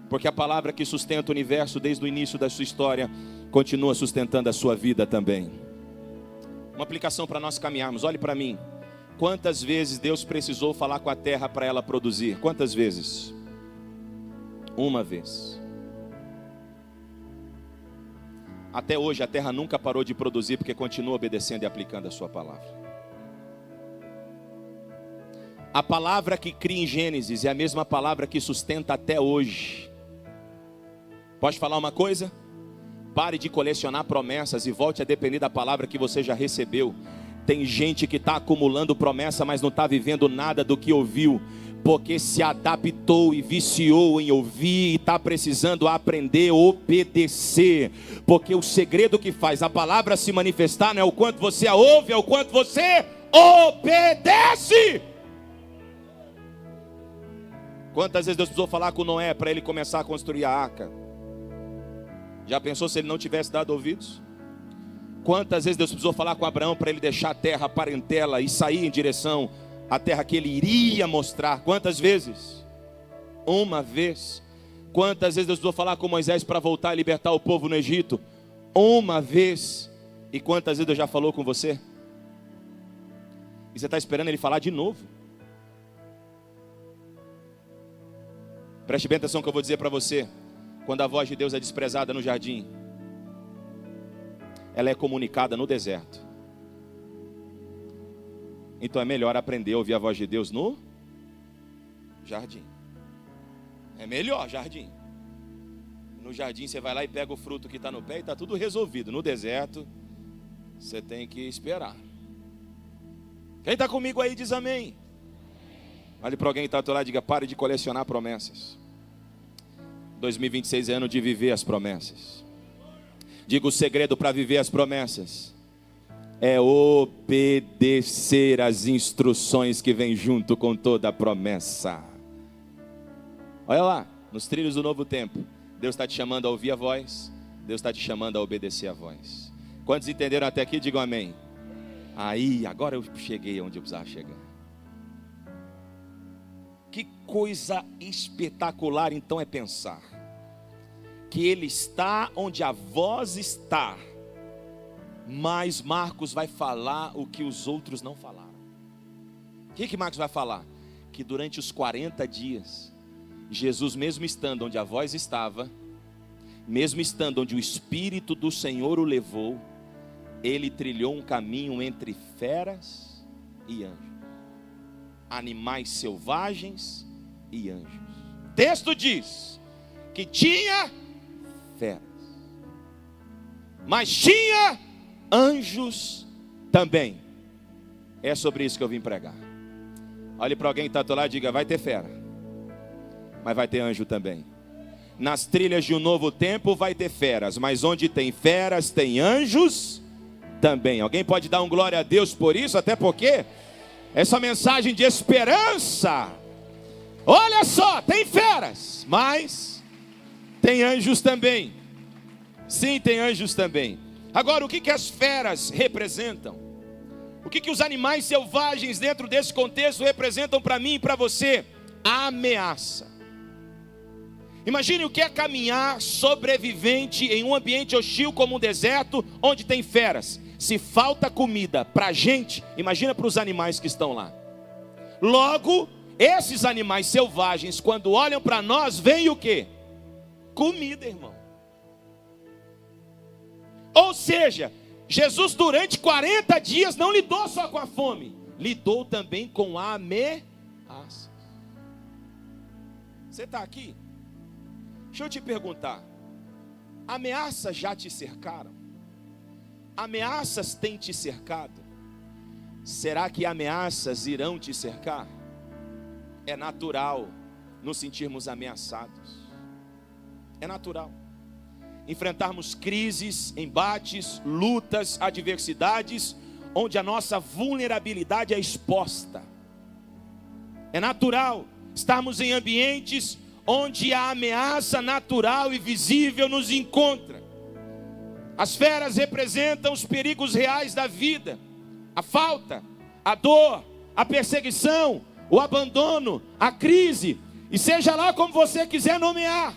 Porque a palavra que sustenta o universo desde o início da sua história, continua sustentando a sua vida também. Uma aplicação para nós caminharmos, olhe para mim. Quantas vezes Deus precisou falar com a terra para ela produzir? Quantas vezes? Uma vez. Até hoje a terra nunca parou de produzir, porque continua obedecendo e aplicando a sua palavra. A palavra que cria em Gênesis é a mesma palavra que sustenta até hoje. Pode falar uma coisa? Pare de colecionar promessas e volte a depender da palavra que você já recebeu. Tem gente que está acumulando promessa, mas não está vivendo nada do que ouviu, porque se adaptou e viciou em ouvir e está precisando aprender a obedecer. Porque o segredo que faz a palavra se manifestar não é o quanto você a ouve, é o quanto você obedece. Quantas vezes Deus precisou falar com Noé para ele começar a construir a arca? Já pensou se ele não tivesse dado ouvidos? Quantas vezes Deus precisou falar com Abraão para ele deixar a terra, a parentela e sair em direção à terra que ele iria mostrar? Quantas vezes? Uma vez. Quantas vezes Deus precisou falar com Moisés para voltar a libertar o povo no Egito? Uma vez. E quantas vezes Deus já falou com você? E você está esperando ele falar de novo? Preste bem atenção que eu vou dizer para você. Quando a voz de Deus é desprezada no jardim, ela é comunicada no deserto. Então é melhor aprender a ouvir a voz de Deus no jardim. É melhor jardim. No jardim você vai lá e pega o fruto que está no pé e está tudo resolvido. No deserto você tem que esperar. Quem está comigo aí diz amém. Olhe para alguém que está do teu lado e diga: pare de colecionar promessas. 2026 é ano de viver as promessas. Diga: o segredo para viver as promessas é obedecer as instruções que vêm junto com toda a promessa. Olha lá, nos trilhos do novo tempo, Deus está te chamando a ouvir a voz, Deus está te chamando a obedecer a voz. Quantos entenderam até aqui? Digam amém. Aí, agora eu cheguei onde eu precisava chegar. Que coisa espetacular então é pensar que ele está onde a voz está, mas Marcos vai falar o que os outros não falaram. O que Marcos vai falar? Que durante os 40 dias, Jesus, mesmo estando onde a voz estava, mesmo estando onde o Espírito do Senhor o levou, ele trilhou um caminho entre feras e anjos, animais selvagens e anjos. O texto diz que tinha feras, mas tinha anjos também. É sobre isso que eu vim pregar. Olhe para alguém que está do lado e diga: vai ter fera, mas vai ter anjo também. Nas trilhas de um novo tempo vai ter feras, mas onde tem feras tem anjos também. Alguém pode dar um glória a Deus por isso? Até porque essa mensagem de esperança, olha só, tem feras, mas tem anjos também. Sim, tem anjos também. Agora, o que as feras representam? O que os animais selvagens dentro desse contexto representam para mim e para você? A ameaça. Imagine o que é caminhar sobrevivente em um ambiente hostil como um deserto, onde tem feras. Se falta comida para a gente, imagina para os animais que estão lá. Logo, esses animais selvagens, quando olham para nós, veem o quê? Comida, irmão. Ou seja, Jesus durante 40 dias não lidou só com a fome, lidou também com a ameaça. Você está aqui? Deixa eu te perguntar: ameaças já te cercaram? Ameaças têm te cercado? Será que ameaças irão te cercar? É natural nos sentirmos ameaçados. É natural enfrentarmos crises, embates, lutas, adversidades, onde a nossa vulnerabilidade é exposta. É natural estarmos em ambientes onde a ameaça natural e visível nos encontra. As feras representam os perigos reais da vida, a falta, a dor, a perseguição, o abandono, a crise, e seja lá como você quiser nomear.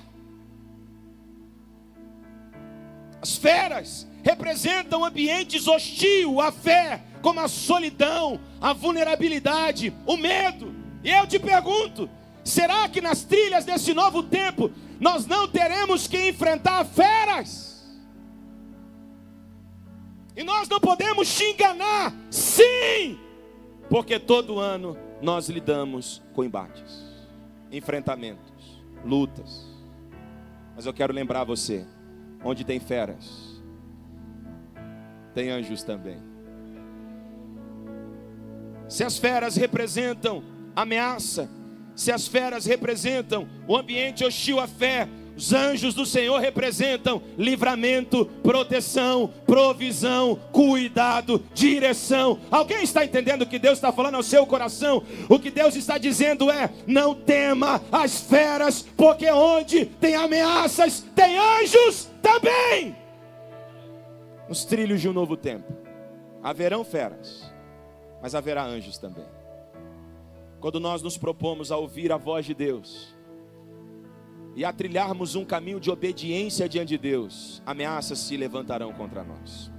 As feras representam ambientes hostis à fé, como a solidão, a vulnerabilidade, o medo. E eu te pergunto, será que nas trilhas desse novo tempo, nós não teremos que enfrentar feras? E nós não podemos te enganar, sim, porque todo ano nós lidamos com embates, enfrentamentos, lutas. Mas eu quero lembrar você, onde tem feras, tem anjos também. Se as feras representam ameaça, se as feras representam o ambiente hostil à fé, os anjos do Senhor representam livramento, proteção, provisão, cuidado, direção. Alguém está entendendo o que Deus está falando ao seu coração? O que Deus está dizendo é: não tema as feras, porque onde tem ameaças, tem anjos também. Nos trilhos de um novo tempo, haverão feras, mas haverá anjos também. Quando nós nos propomos a ouvir a voz de Deus e a trilharmos um caminho de obediência diante de Deus, ameaças se levantarão contra nós.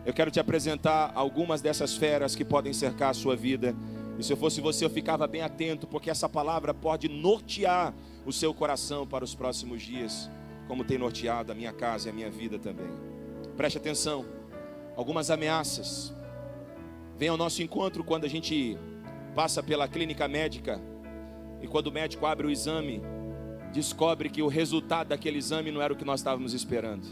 Eu quero te apresentar algumas dessas feras que podem cercar a sua vida. E se eu fosse você, eu ficava bem atento, porque essa palavra pode nortear o seu coração para os próximos dias, como tem norteado a minha casa e a minha vida também. Preste atenção. Algumas ameaças vêm ao nosso encontro quando a gente passa pela clínica médica e quando o médico abre o exame, descobre que o resultado daquele exame não era o que nós estávamos esperando.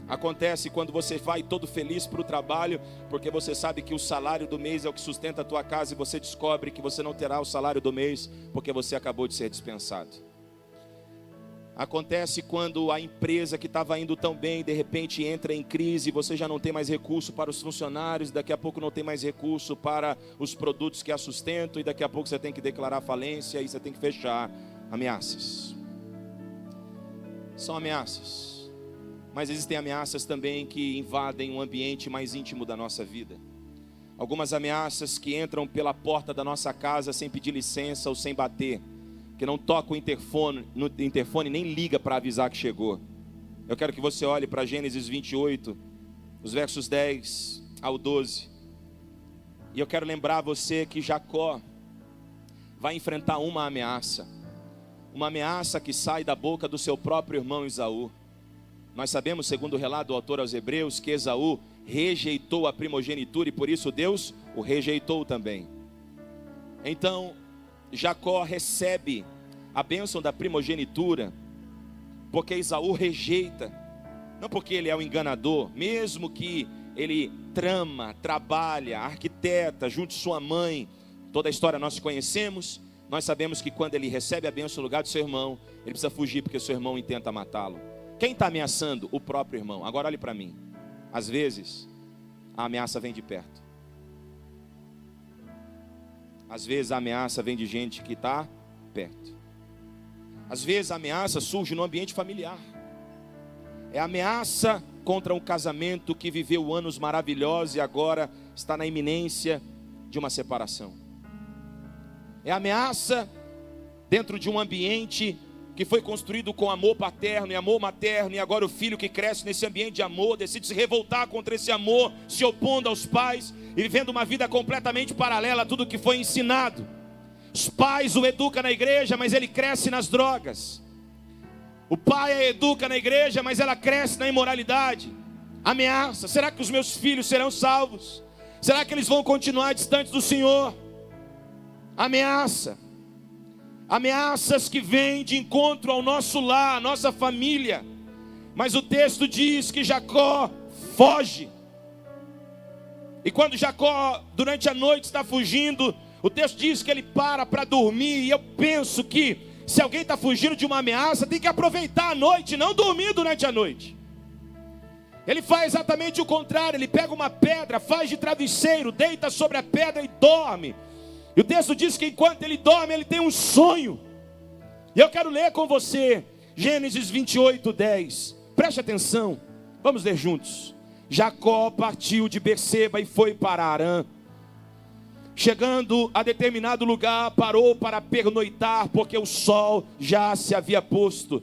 Acontece quando você vai todo feliz para o trabalho, porque você sabe que o salário do mês é o que sustenta a tua casa, e você descobre que você não terá o salário do mês, porque você acabou de ser dispensado. Acontece quando a empresa que estava indo tão bem, de repente entra em crise, você já não tem mais recurso para os funcionários, daqui a pouco não tem mais recurso para os produtos que a sustentam, e daqui a pouco você tem que declarar falência, e você tem que fechar. Ameaças. São ameaças. Mas existem ameaças também que invadem um ambiente mais íntimo da nossa vida. Algumas ameaças que entram pela porta da nossa casa sem pedir licença ou sem bater, que não toca o interfone nem liga para avisar que chegou. Eu quero que você olhe para Gênesis 28, os versos 10 ao 12. E eu quero lembrar você que Jacó vai enfrentar uma ameaça que sai da boca do seu próprio irmão Esaú. Nós sabemos, segundo o relato do autor aos Hebreus, que Esaú rejeitou a primogenitura e por isso Deus o rejeitou também. Então, Jacó recebe a bênção da primogenitura porque Esaú rejeita, não porque ele é o enganador, mesmo que ele trama, trabalha, arquiteta junto de sua mãe. Toda a história nós conhecemos. Nós sabemos que quando ele recebe a bênção no lugar do seu irmão, ele precisa fugir porque seu irmão intenta matá-lo. Quem está ameaçando? O próprio irmão. Agora olhe para mim. Às vezes, a ameaça vem de perto. Às vezes a ameaça vem de gente que está perto. Às vezes a ameaça surge no ambiente familiar. É a ameaça contra um casamento que viveu anos maravilhosos e agora está na iminência de uma separação. É ameaça dentro de um ambiente que foi construído com amor paterno e amor materno, e agora o filho que cresce nesse ambiente de amor decide se revoltar contra esse amor, se opondo aos pais e vivendo uma vida completamente paralela a tudo que foi ensinado. Os pais o educam na igreja, mas ele cresce nas drogas. O pai a educa na igreja, mas ela cresce na imoralidade. Ameaça: será que os meus filhos serão salvos? Será que eles vão continuar distantes do Senhor? Ameaça. Ameaças que vêm de encontro ao nosso lar, à nossa família. Mas o texto diz que Jacó foge. E quando Jacó durante a noite está fugindo, o texto diz que ele para dormir. E eu penso que se alguém está fugindo de uma ameaça, tem que aproveitar a noite, não dormir durante a noite. Ele faz exatamente o contrário. Ele pega uma pedra, faz de travesseiro, deita sobre a pedra e dorme. E o texto diz que enquanto ele dorme, ele tem um sonho. E eu quero ler com você Gênesis 28, 10. Preste atenção. Vamos ler juntos. Jacó partiu de Berseba e foi para Harã. Chegando a determinado lugar, parou para pernoitar, porque o sol já se havia posto.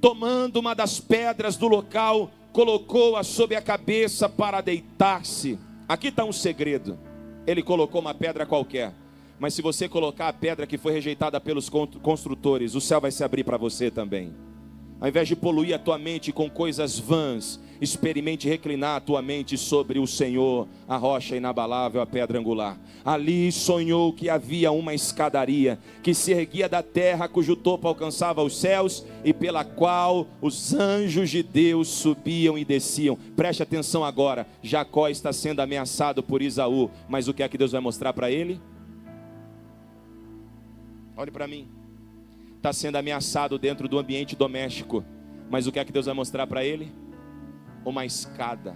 Tomando uma das pedras do local, colocou-a sobre a cabeça para deitar-se. Aqui está um segredo. Ele colocou uma pedra qualquer, mas se você colocar a pedra que foi rejeitada pelos construtores, o céu vai se abrir para você também. Ao invés de poluir a tua mente com coisas vãs, experimente reclinar a tua mente sobre o Senhor, a rocha inabalável, a pedra angular. Ali sonhou que havia uma escadaria que se erguia da terra, cujo topo alcançava os céus e pela qual os anjos de Deus subiam e desciam. Preste atenção agora, Jacó está sendo ameaçado por Esaú, mas o que é que Deus vai mostrar para ele? Olhe para mim. Está sendo ameaçado dentro do ambiente doméstico, mas o que é que Deus vai mostrar para ele? Uma escada.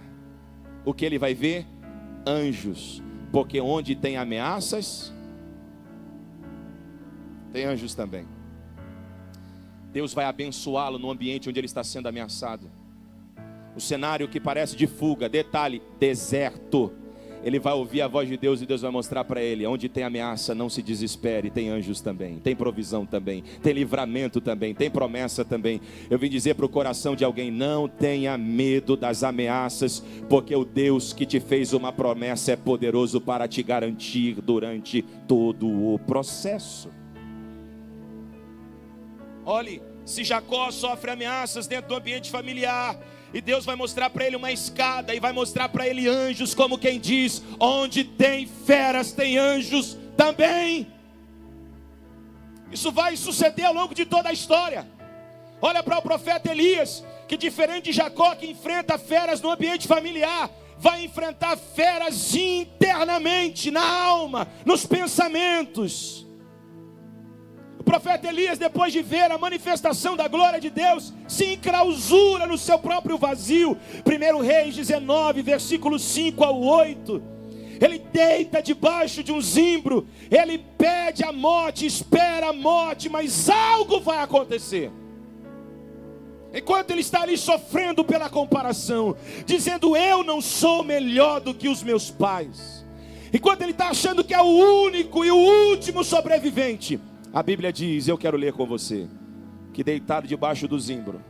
O que ele vai ver? Anjos, porque onde tem ameaças, tem anjos também. Deus vai abençoá-lo no ambiente onde ele está sendo ameaçado. O cenário que parece de fuga, detalhe, deserto. Ele vai ouvir a voz de Deus e Deus vai mostrar para ele: onde tem ameaça, não se desespere, tem anjos também, tem provisão também, tem livramento também, tem promessa também. Eu vim dizer para o coração de alguém: não tenha medo das ameaças, porque o Deus que te fez uma promessa é poderoso para te garantir durante todo o processo. Olhe, se Jacó sofre ameaças dentro do ambiente familiar, e Deus vai mostrar para ele uma escada, e vai mostrar para ele anjos, como quem diz: onde tem feras, tem anjos também. Isso vai suceder ao longo de toda a história. Olha para o profeta Elias, que diferente de Jacó, que enfrenta feras no ambiente familiar, vai enfrentar feras internamente, na alma, nos pensamentos. O profeta Elias, depois de ver a manifestação da glória de Deus, se enclausura no seu próprio vazio. 1 Reis 19, versículos 5 ao 8. Ele deita debaixo de um zimbro, ele pede a morte, espera a morte, mas algo vai acontecer. Enquanto ele está ali sofrendo pela comparação, dizendo: eu não sou melhor do que os meus pais. Enquanto ele está achando que é o único e o último sobrevivente, a Bíblia diz, eu quero ler com você, que deitado debaixo do zimbro,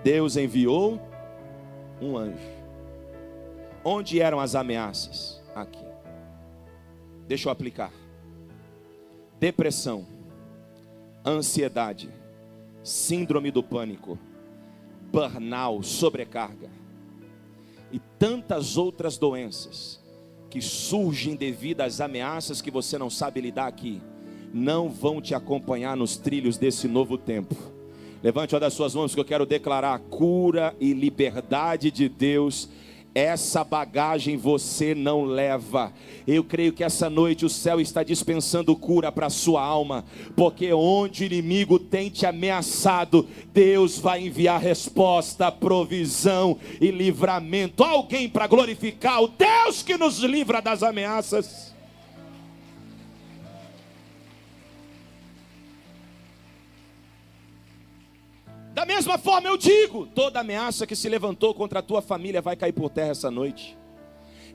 Deus enviou um anjo. Onde eram as ameaças? Aqui. Deixa eu aplicar. Depressão, ansiedade, síndrome do pânico, burnout, sobrecarga e tantas outras doenças que surgem devido às ameaças que você não sabe lidar aqui, não vão te acompanhar nos trilhos desse novo tempo. Levante uma das suas mãos, que eu quero declarar a cura e liberdade de Deus. Essa bagagem você não leva. Eu creio que essa noite o céu está dispensando cura para a sua alma, porque onde o inimigo tem te ameaçado, Deus vai enviar resposta, provisão e livramento. Alguém para glorificar o Deus que nos livra das ameaças. Da mesma forma eu digo, toda ameaça que se levantou contra a tua família vai cair por terra essa noite.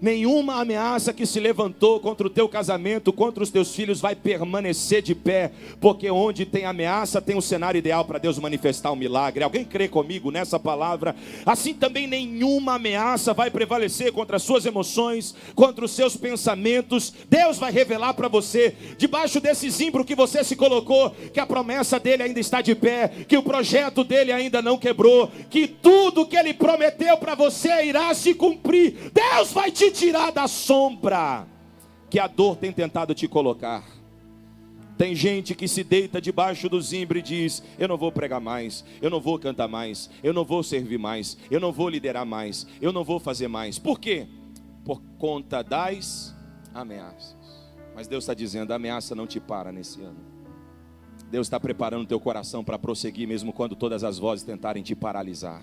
Nenhuma ameaça que se levantou contra o teu casamento, contra os teus filhos, vai permanecer de pé, porque onde tem ameaça, tem um cenário ideal para Deus manifestar um milagre. Alguém crê comigo nessa palavra? Assim também nenhuma ameaça vai prevalecer contra as suas emoções, contra os seus pensamentos. Deus vai revelar para você, debaixo desse zimbro que você se colocou, que a promessa dele ainda está de pé, que o projeto dele ainda não quebrou, que tudo que ele prometeu para você irá se cumprir. Deus vai te tirar da sombra que a dor tem tentado te colocar. Tem gente que se deita debaixo do zimbro e diz: eu não vou pregar mais, eu não vou cantar mais, eu não vou servir mais, eu não vou liderar mais, eu não vou fazer mais. Por quê? Por conta das ameaças. Mas Deus está dizendo: a ameaça não te para nesse ano. Deus está preparando o teu coração para prosseguir, mesmo quando todas as vozes tentarem te paralisar.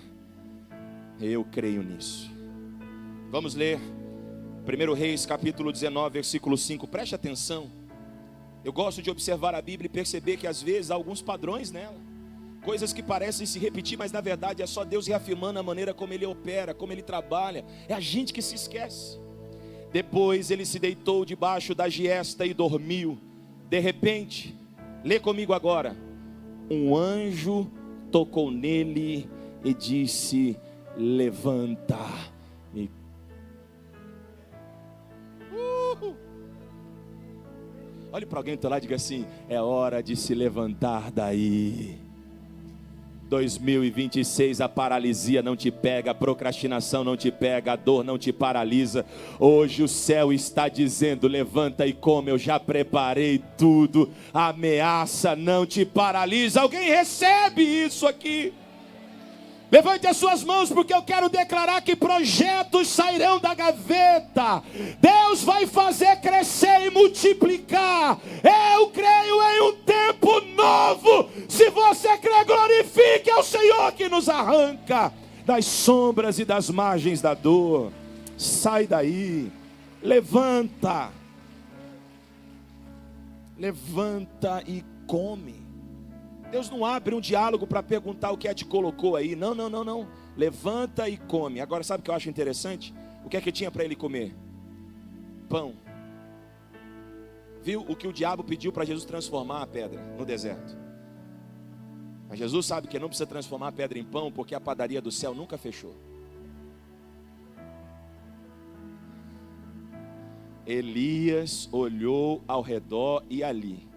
Eu creio nisso. Vamos ler 1 Reis capítulo 19, versículo 5, preste atenção. Eu gosto de observar a Bíblia e perceber que às vezes há alguns padrões nela. Coisas que parecem se repetir, mas na verdade é só Deus reafirmando a maneira como Ele opera, como Ele trabalha. É a gente que se esquece. Depois ele se deitou debaixo da giesta e dormiu. De repente, lê comigo agora. Um anjo tocou nele e disse: levanta. Olhe para alguém do teu lado e diga assim: é hora de se levantar daí. 2026, a paralisia não te pega, a procrastinação não te pega, a dor não te paralisa. Hoje o céu está dizendo: levanta e come, eu já preparei tudo. A ameaça não te paralisa. Alguém recebe isso aqui? Levante as suas mãos, porque eu quero declarar que projetos sairão da gaveta. Deus vai fazer crescer e multiplicar. Eu creio em um tempo novo. Se você crê, glorifique ao Senhor que nos arranca das sombras e das margens da dor. Sai daí, levanta. Levanta e come. Deus não abre um diálogo para perguntar o que é que te colocou aí. Não. Levanta e come. Agora, sabe o que eu acho interessante? O que é que tinha para ele comer? Pão. Viu o que o diabo pediu para Jesus transformar a pedra no deserto? Mas Jesus sabe que não precisa transformar a pedra em pão, porque a padaria do céu nunca fechou. Elias olhou ao redor e ali,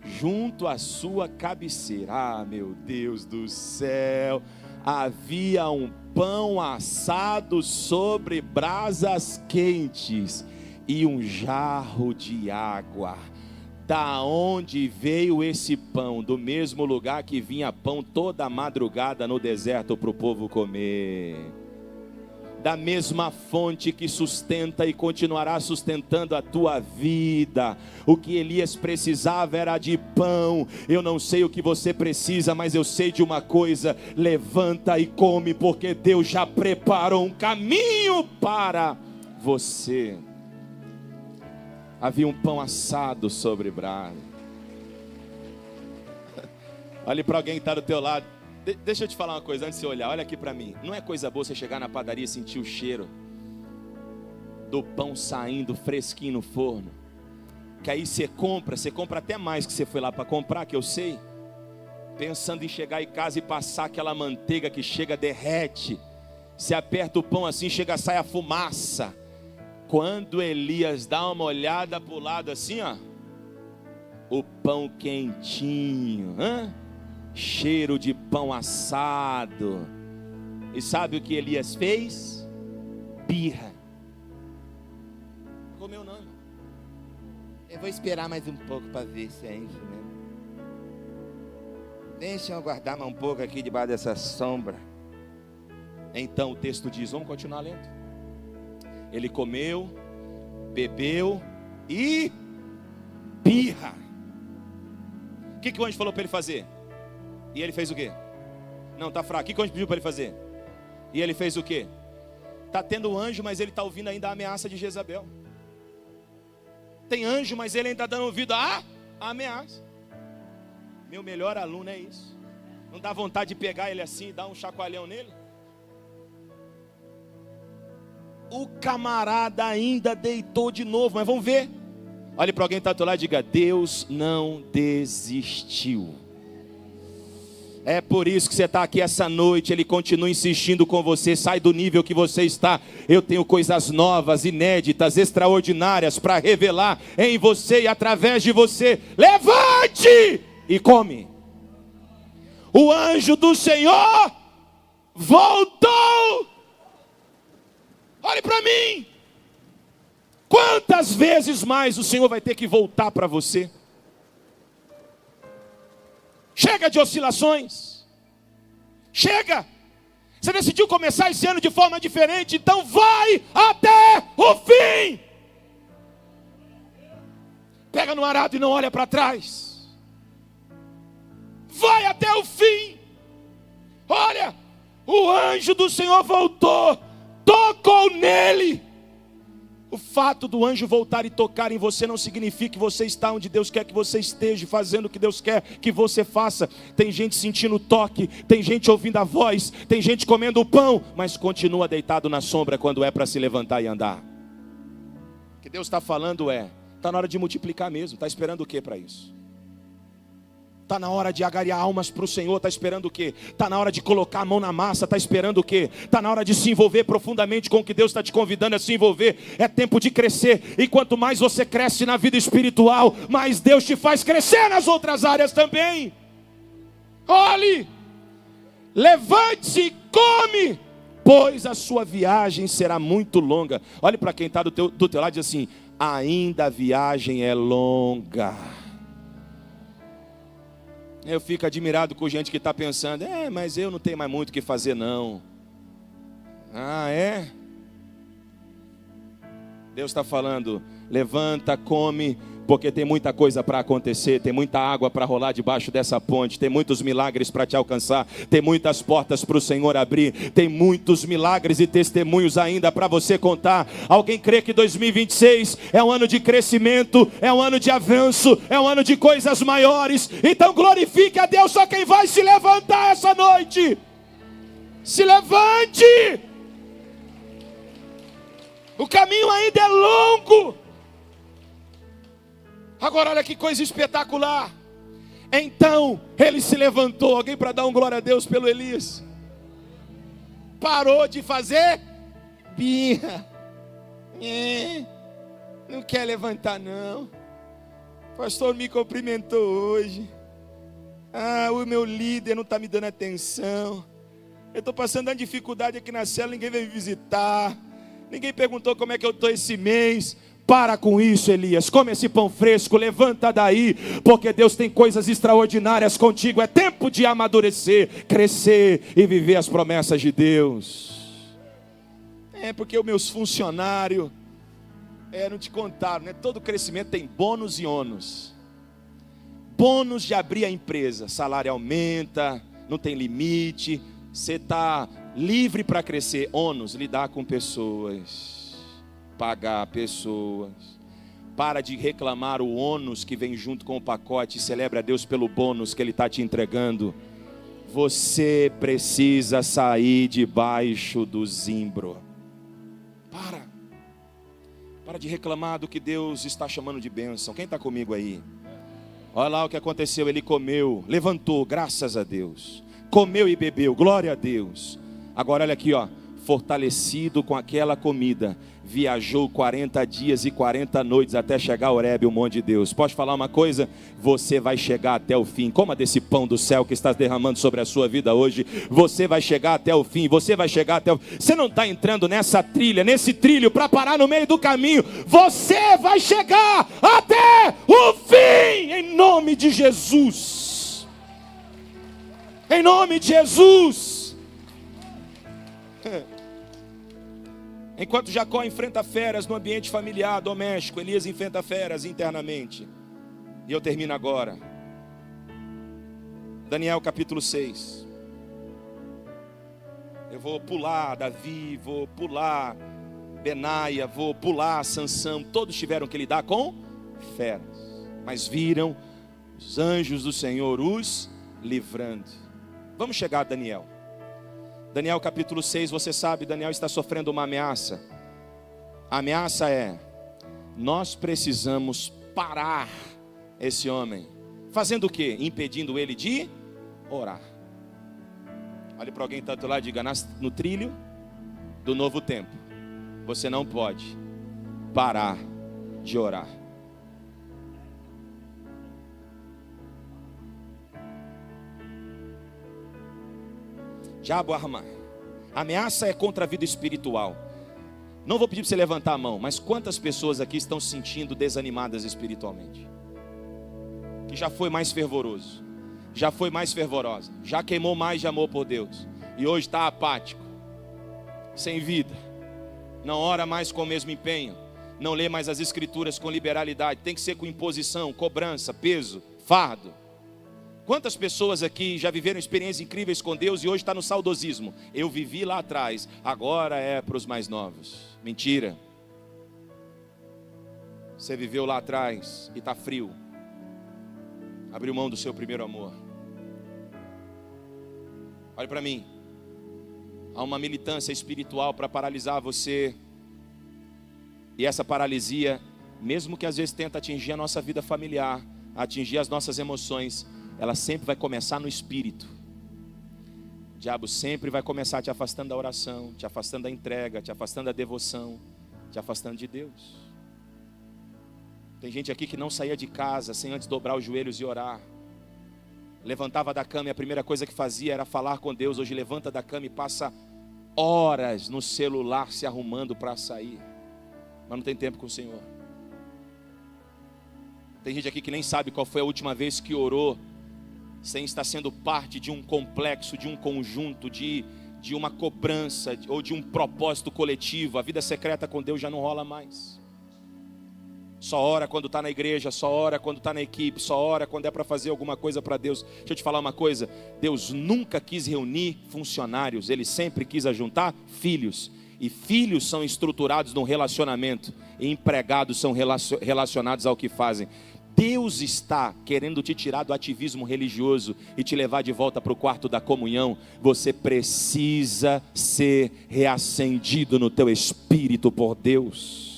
junto à sua cabeceira, meu Deus do céu, havia um pão assado sobre brasas quentes e um jarro de água. Da onde veio esse pão? Do mesmo lugar que vinha pão toda madrugada no deserto para o povo comer. Da mesma fonte que sustenta e continuará sustentando a tua vida. O que Elias precisava era de pão. Eu não sei o que você precisa, mas eu sei de uma coisa: levanta e come, porque Deus já preparou um caminho para você. Havia um pão assado sobre brasa. Olhe para alguém que está do teu lado. Deixa eu te falar uma coisa antes de você olhar. Olha aqui para mim. Não é coisa boa você chegar na padaria e sentir o cheiro do pão saindo fresquinho no forno? Que aí você compra até mais que você foi lá para comprar, que eu sei. Pensando em chegar em casa e passar aquela manteiga que chega, derrete. Você aperta o pão assim, chega, sai a fumaça. Quando Elias dá uma olhada para o lado assim, ó, o pão quentinho, cheiro de pão assado. E sabe o que Elias fez? Birra. Comeu não, irmão. Eu vou esperar mais um pouco para ver se é isso mesmo. Deixa eu aguardar mais um pouco aqui debaixo dessa sombra. Então o texto diz, vamos continuar lendo. Ele comeu, bebeu e birra. O que o anjo falou para ele fazer? E ele fez o quê? Não, está fraco. O que o anjo pediu para ele fazer? E ele fez o quê? Está tendo anjo, mas ele está ouvindo ainda a ameaça de Jezabel. Tem anjo, mas ele ainda está dando ouvido à ameaça. Meu melhor aluno é isso. Não dá vontade de pegar ele assim e dar um chacoalhão nele? O camarada ainda deitou de novo, mas vamos ver. Olhe para alguém que está do teu lado e diga: Deus não desistiu. É por isso que você está aqui essa noite. Ele continua insistindo com você. Sai do nível que você está. Eu tenho coisas novas, inéditas, extraordinárias para revelar em você e através de você. Levante e come. O anjo do Senhor voltou. Olhe para mim. Quantas vezes mais o Senhor vai ter que voltar para você? Chega de oscilações. Chega. Você decidiu começar esse ano de forma diferente, então vai até o fim. Pega no arado e não olha para trás. Vai até o fim. Olha, o anjo do Senhor voltou, tocou nele. O fato do anjo voltar e tocar em você não significa que você está onde Deus quer que você esteja, fazendo o que Deus quer que você faça. Tem gente sentindo o toque, tem gente ouvindo a voz, tem gente comendo o pão, mas continua deitado na sombra quando é para se levantar e andar. O que Deus está falando está na hora de multiplicar mesmo. Está esperando o que para isso? Está na hora de agariar almas para o Senhor. Está esperando o quê? Está na hora de colocar a mão na massa. Está esperando o quê? Está na hora de se envolver profundamente com o que Deus está te convidando a se envolver. É tempo de crescer. E quanto mais você cresce na vida espiritual, mais Deus te faz crescer nas outras áreas também. Olhe, levante-se e come, pois a sua viagem será muito longa. Olhe para quem está do teu lado e diz assim: ainda a viagem é longa. Eu fico admirado com gente que está pensando: mas eu não tenho mais muito o que fazer não. Ah, é? Deus está falando: levanta, come, porque tem muita coisa para acontecer, tem muita água para rolar debaixo dessa ponte, tem muitos milagres para te alcançar, tem muitas portas para o Senhor abrir, tem muitos milagres e testemunhos ainda para você contar. Alguém crê que 2026 é um ano de crescimento, é um ano de avanço, é um ano de coisas maiores? Então glorifique a Deus. Só quem vai se levantar essa noite, se levante. O caminho ainda é longo. Agora olha que coisa espetacular. Então ele se levantou. Alguém para dar um glória a Deus pelo Elias? Parou de fazer birra. Não quer levantar não. O pastor me cumprimentou hoje. O meu líder não está me dando atenção. Eu estou passando uma dificuldade aqui na cela, ninguém veio me visitar. Ninguém perguntou como é que eu estou esse mês. Para com isso, Elias, come esse pão fresco, levanta daí, porque Deus tem coisas extraordinárias contigo. É tempo de amadurecer, crescer e viver as promessas de Deus. Porque os meus funcionários, não te contaram, né? Todo crescimento tem bônus e ônus. Bônus de abrir a empresa, salário aumenta, não tem limite, você está livre para crescer. Ônus, lidar com pessoas, pagar pessoas. Para de reclamar o ônus que vem junto com o pacote. Celebre a Deus pelo bônus que Ele está te entregando. Você precisa sair debaixo do zimbro. Para de reclamar do que Deus está chamando de bênção. Quem está comigo aí? Olha lá o que aconteceu. Ele comeu, levantou, graças a Deus. Comeu e bebeu, glória a Deus. Agora olha aqui, fortalecido com aquela comida, viajou 40 dias e 40 noites até chegar a Horebe, o monte de Deus. Pode falar uma coisa? Você vai chegar até o fim. Coma desse pão do céu que está derramando sobre a sua vida hoje. Você vai chegar até o fim. Você vai chegar até o... Você não está entrando nessa trilha, nesse trilho para parar no meio do caminho. Você vai chegar até o fim, em nome de Jesus. Em nome de Jesus. Enquanto Jacó enfrenta feras no ambiente familiar, doméstico, Elias enfrenta feras internamente. E eu termino agora. Daniel capítulo 6. Eu vou pular Davi, vou pular Benaia, vou pular Sansão. Todos tiveram que lidar com feras, mas viram os anjos do Senhor os livrando. Vamos chegar a Daniel. Daniel capítulo 6, você sabe, Daniel está sofrendo uma ameaça. A ameaça é: nós precisamos parar esse homem. Fazendo o quê? Impedindo ele de orar. Olhe para alguém que está do lado e diga: no trilho do novo tempo, você não pode parar de orar. Diabo arma. A ameaça é contra a vida espiritual. Não vou pedir para você levantar a mão, mas quantas pessoas aqui estão se sentindo desanimadas espiritualmente? Que já foi mais fervoroso, já foi mais fervorosa, já queimou mais de amor por Deus, e hoje está apático, sem vida, não ora mais com o mesmo empenho, não lê mais as escrituras com liberalidade, tem que ser com imposição, cobrança, peso, fardo. Quantas pessoas aqui já viveram experiências incríveis com Deus e hoje está no saudosismo? Eu vivi lá atrás, agora é para os mais novos. Mentira. Você viveu lá atrás e está frio. Abriu mão do seu primeiro amor. Olha para mim. Há uma militância espiritual para paralisar você. E essa paralisia, mesmo que às vezes tenta atingir a nossa vida familiar, atingir as nossas emoções, ela sempre vai começar no espírito. O diabo sempre vai começar te afastando da oração, te afastando da entrega, te afastando da devoção, te afastando de Deus. Tem gente aqui que não saía de casa sem antes dobrar os joelhos e orar. Levantava da cama e a primeira coisa que fazia era falar com Deus. Hoje levanta da cama e passa horas no celular se arrumando para sair, mas não tem tempo com o Senhor. Tem gente aqui que nem sabe qual foi a última vez que orou sem estar sendo parte de um complexo, de um conjunto, de uma cobrança ou de um propósito coletivo. A vida secreta com Deus já não rola mais. Só ora quando está na igreja, só ora quando está na equipe, só ora quando é para fazer alguma coisa para Deus. Deixa eu te falar uma coisa, Deus nunca quis reunir funcionários, Ele sempre quis ajuntar filhos. E filhos são estruturados num relacionamento, e empregados são relacionados ao que fazem. Deus está querendo te tirar do ativismo religioso e te levar de volta para o quarto da comunhão. Você precisa ser reacendido no teu espírito por Deus.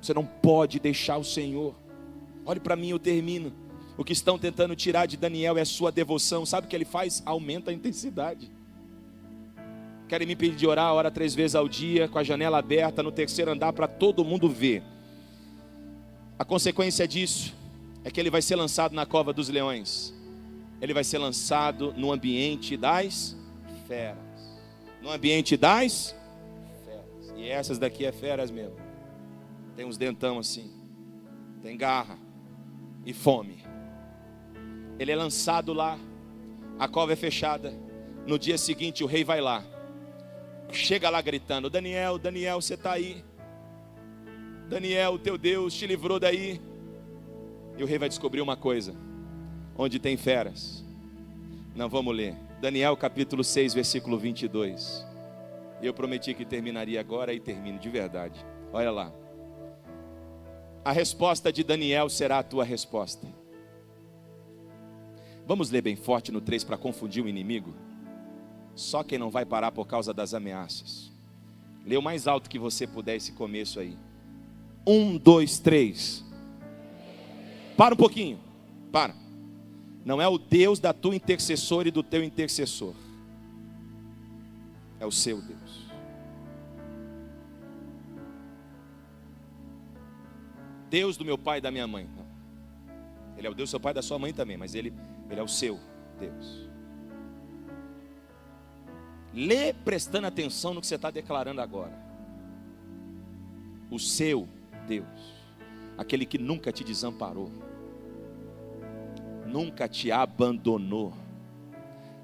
Você não pode deixar o Senhor. Olhe para mim, eu termino. O que estão tentando tirar de Daniel é a sua devoção. Sabe o que ele faz? Aumenta a intensidade. Querem me pedir de orar, ora 3 vezes ao dia, com a janela aberta, no terceiro andar, para todo mundo ver. A consequência disso é que ele vai ser lançado na cova dos leões. Ele vai ser lançado no ambiente das feras. No ambiente das feras. E essas daqui é feras mesmo. Tem uns dentão assim, tem garra e fome. Ele é lançado lá, a cova é fechada. No dia seguinte o rei vai lá, chega lá gritando: Daniel, Daniel, você está aí? Daniel, teu Deus te livrou daí. E o rei vai descobrir uma coisa: onde tem feras. Não, vamos ler Daniel capítulo 6, versículo 22. Eu prometi que terminaria agora e termino de verdade. Olha lá. A resposta de Daniel será a tua resposta. Vamos ler bem forte no 3 para confundir o inimigo. Só quem não vai parar por causa das ameaças. Lê o mais alto que você puder esse começo aí. 1, 2, 3. Para um pouquinho. Para. Não é o Deus da tua intercessora e do teu intercessor. É o seu Deus. Deus do meu pai e da minha mãe. Não. Ele é o Deus do seu pai e da sua mãe também, mas ele é o seu Deus. Lê prestando atenção no que você está declarando agora. O seu Deus, aquele que nunca te desamparou, nunca te abandonou,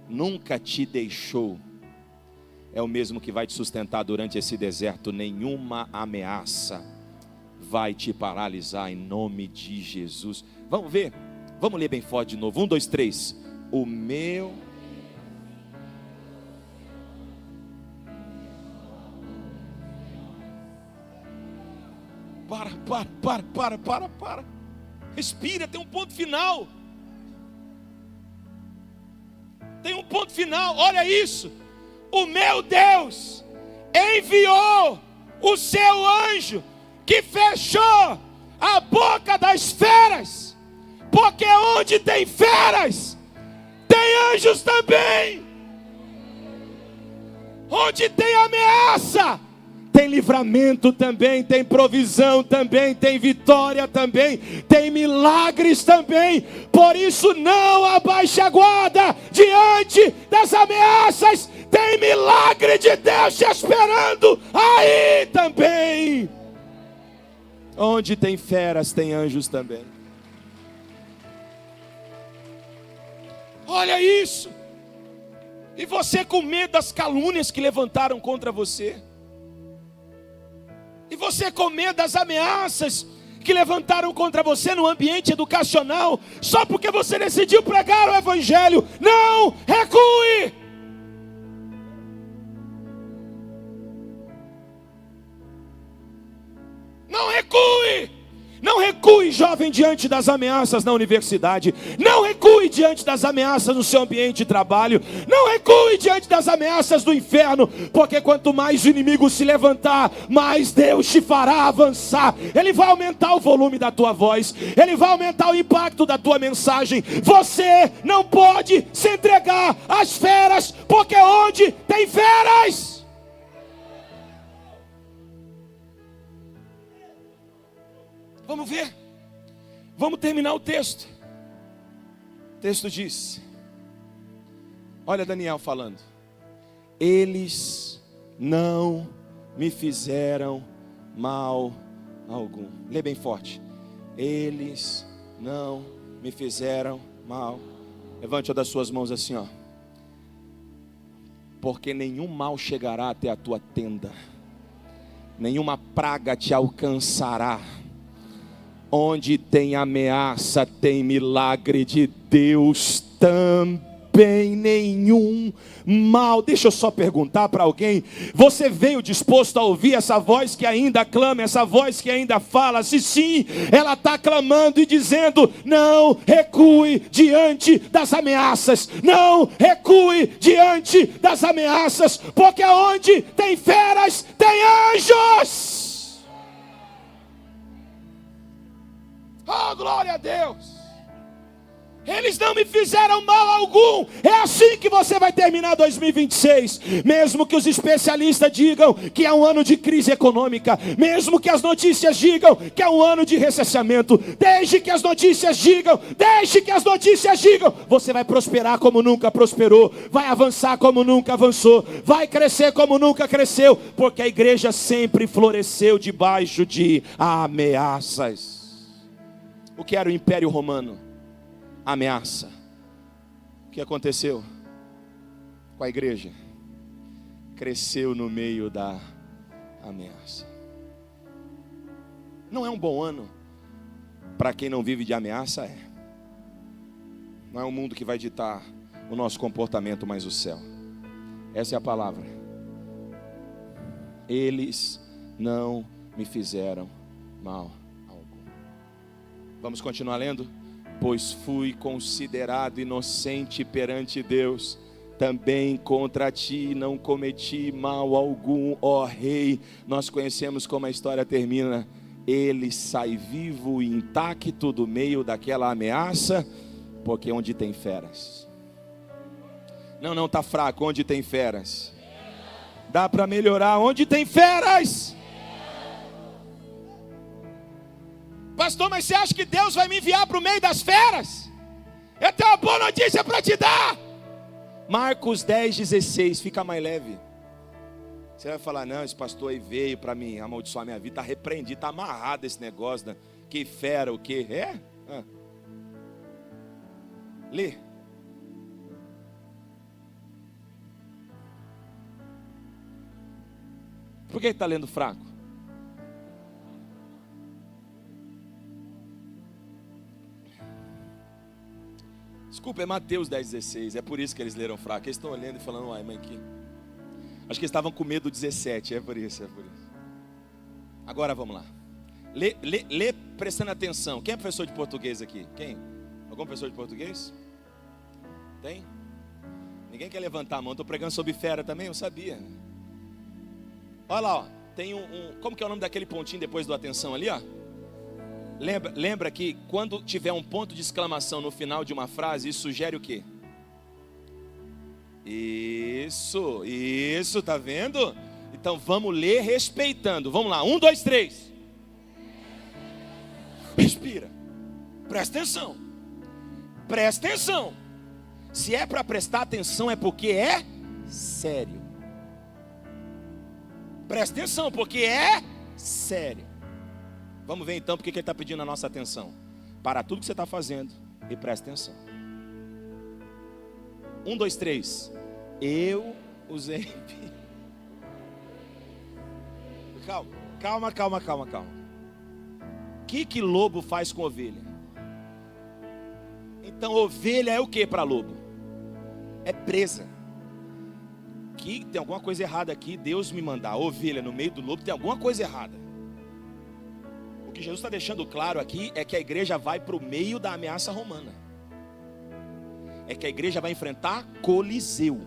nunca te deixou, é o mesmo que vai te sustentar durante esse deserto. Nenhuma ameaça vai te paralisar em nome de Jesus. Vamos ver? Vamos ler bem forte de novo. 1, 2, 3. O meu... Para. Respira, tem um ponto final. Tem um ponto final, olha isso. O meu Deus enviou o seu anjo que fechou a boca das feras, porque onde tem feras, tem anjos também. Onde tem ameaça, tem livramento também, tem provisão também, tem vitória também, tem milagres também. Por isso não abaixe a guarda diante das ameaças. Tem milagre de Deus te esperando aí também. Onde tem feras, tem anjos também. Olha isso. E você com medo das calúnias que levantaram contra você. E você com medo das ameaças que levantaram contra você no ambiente educacional, só porque você decidiu pregar o evangelho. Não recue. Não recue. recue. Não recue, jovem, diante das ameaças na universidade. Não recue diante das ameaças no seu ambiente de trabalho. Não recue diante das ameaças do inferno, porque quanto mais o inimigo se levantar, mais Deus te fará avançar. Ele vai aumentar o volume da tua voz, ele vai aumentar o impacto da tua mensagem. Você não pode se entregar às feras, porque onde tem feras, vamos ver, vamos terminar o texto. O texto diz, olha Daniel falando: eles não me fizeram mal algum. Lê bem forte: eles não me fizeram mal. Levante uma das suas mãos assim, ó. Porque nenhum mal chegará até a tua tenda, nenhuma praga te alcançará. Onde tem ameaça, tem milagre de Deus também, nenhum mal. Deixa eu só perguntar para alguém: você veio disposto a ouvir essa voz que ainda clama, essa voz que ainda fala? Se sim, ela está clamando e dizendo: não recue diante das ameaças, não recue diante das ameaças, porque onde tem feras, tem anjos. Oh, glória a Deus. Eles não me fizeram mal algum. É assim que você vai terminar 2026. Mesmo que os especialistas digam que é um ano de crise econômica, mesmo que as notícias digam que é um ano de recessamento, deixe que as notícias digam, você vai prosperar como nunca prosperou, vai avançar como nunca avançou, vai crescer como nunca cresceu, porque a igreja sempre floresceu debaixo de ameaças. O que era o Império Romano? Ameaça. O que aconteceu com a igreja? Cresceu no meio da ameaça. Não é um bom ano para quem não vive de ameaça, é. Não é o mundo que vai ditar o nosso comportamento, mas o céu. Essa é a palavra. Eles não me fizeram mal. Vamos continuar lendo? Pois fui considerado inocente perante Deus, também contra ti não cometi mal algum, ó rei. Nós conhecemos como a história termina. Ele sai vivo e intacto do meio daquela ameaça, porque onde tem feras. Não, está fraco. Onde tem feras? Dá para melhorar. Onde tem feras? Pastor, mas você acha que Deus vai me enviar para o meio das feras? Eu tenho uma boa notícia para te dar. Marcos 10:16, fica mais leve. Você vai falar: não, esse pastor aí veio para mim amaldiçoar minha vida. Está repreendido, está amarrado esse negócio, né? Que fera, o que? É? Lê. Por que está lendo fraco? Desculpa, é Mateus 10:16. É por isso que eles leram fraco. Eles estão olhando e falando: uai, mãe, que... Acho que eles estavam com medo do 17. É por isso. Agora vamos lá. Lê prestando atenção. Quem é professor de português aqui? Quem? Algum professor de português? Tem? Ninguém quer levantar a mão. Estou pregando sobre fera também, eu sabia. Olha lá, ó. Tem como que é o nome daquele pontinho depois do atenção ali, ó? Lembra que quando tiver um ponto de exclamação no final de uma frase, isso sugere o quê? Isso, tá vendo? Então vamos ler respeitando. Vamos lá, 1, 2, 3. Respira. Presta atenção. Presta atenção. Se é para prestar atenção é porque é sério. Presta atenção, porque é sério. Vamos ver então porque ele está pedindo a nossa atenção. Para tudo que você está fazendo e presta atenção. 1, 2, 3. Eu usei. Calma. O que lobo faz com ovelha? Então ovelha é o que para lobo? É presa. Que tem alguma coisa errada aqui. Deus me mandar ovelha no meio do lobo, tem alguma coisa errada. O que Jesus está deixando claro aqui é que a igreja vai para o meio da ameaça romana. É que a igreja vai enfrentar Coliseu,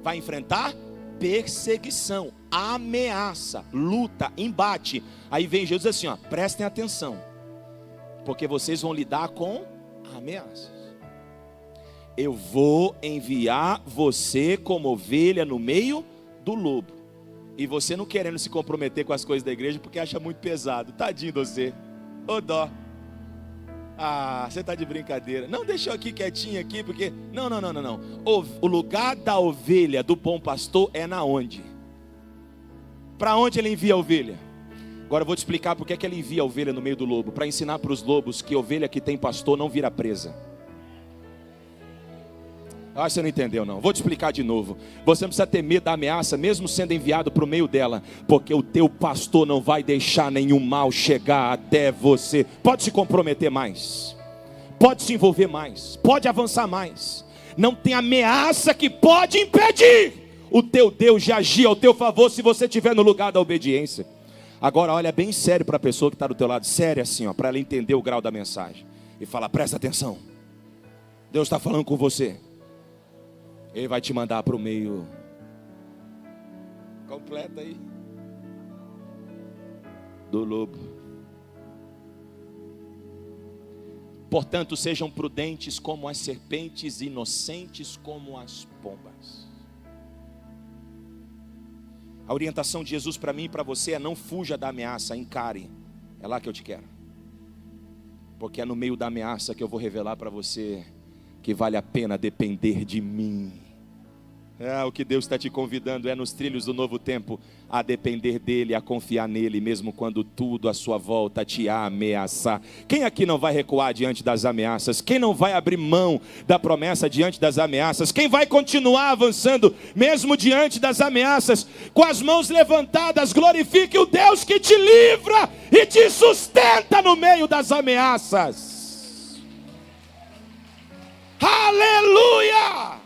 vai enfrentar perseguição, ameaça, luta, embate. Aí vem Jesus assim, ó, prestem atenção, porque vocês vão lidar com ameaças. Eu vou enviar você como ovelha no meio do lobo. E você não querendo se comprometer com as coisas da igreja porque acha muito pesado. Tadinho de você. Ô dó. Ah, você está de brincadeira. Não, deixa eu aqui quietinho aqui, porque... Não. O lugar da ovelha, do bom pastor, é na onde? Para onde ele envia a ovelha? Agora eu vou te explicar porque é que ele envia a ovelha no meio do lobo. Para ensinar para os lobos que ovelha que tem pastor não vira presa. Ah, você não entendeu não, vou te explicar de novo. Você não precisa ter medo da ameaça, mesmo sendo enviado para o meio dela, porque o teu pastor não vai deixar nenhum mal chegar até você. Pode se comprometer mais, pode se envolver mais, pode avançar mais. Não tem ameaça que pode impedir o teu Deus de agir ao teu favor, se você estiver no lugar da obediência. Agora olha bem sério para a pessoa que está do teu lado, sério assim, para ela entender o grau da mensagem. E fala, presta atenção, Deus está falando com você. Ele vai te mandar para o meio. Completa aí. Do lobo. Portanto, sejam prudentes como as serpentes, inocentes como as pombas. A orientação de Jesus para mim e para você é: não fuja da ameaça, encare. É lá que eu te quero. Porque é no meio da ameaça que eu vou revelar para você que vale a pena depender de mim. O que Deus está te convidando é nos trilhos do novo tempo a depender dele, a confiar nele, mesmo quando tudo à sua volta te ameaçar. Quem aqui não vai recuar diante das ameaças? Quem não vai abrir mão da promessa diante das ameaças? Quem vai continuar avançando mesmo diante das ameaças? Com as mãos levantadas, glorifique o Deus que te livra e te sustenta no meio das ameaças. Aleluia!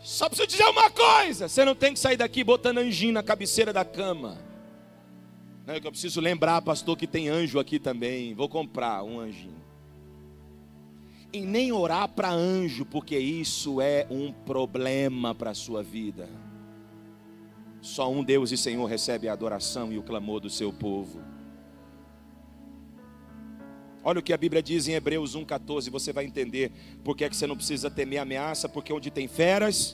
Só preciso dizer uma coisa: você não tem que sair daqui botando anjinho na cabeceira da cama. Não é que eu preciso lembrar, pastor, que tem anjo aqui também. Vou comprar um anjinho. E nem orar para anjo, porque isso é um problema para a sua vida. Só um Deus e Senhor recebe a adoração e o clamor do seu povo. Olha o que a Bíblia diz em Hebreus 1,14. Você vai entender porque é que você não precisa temer ameaça, porque onde tem feras,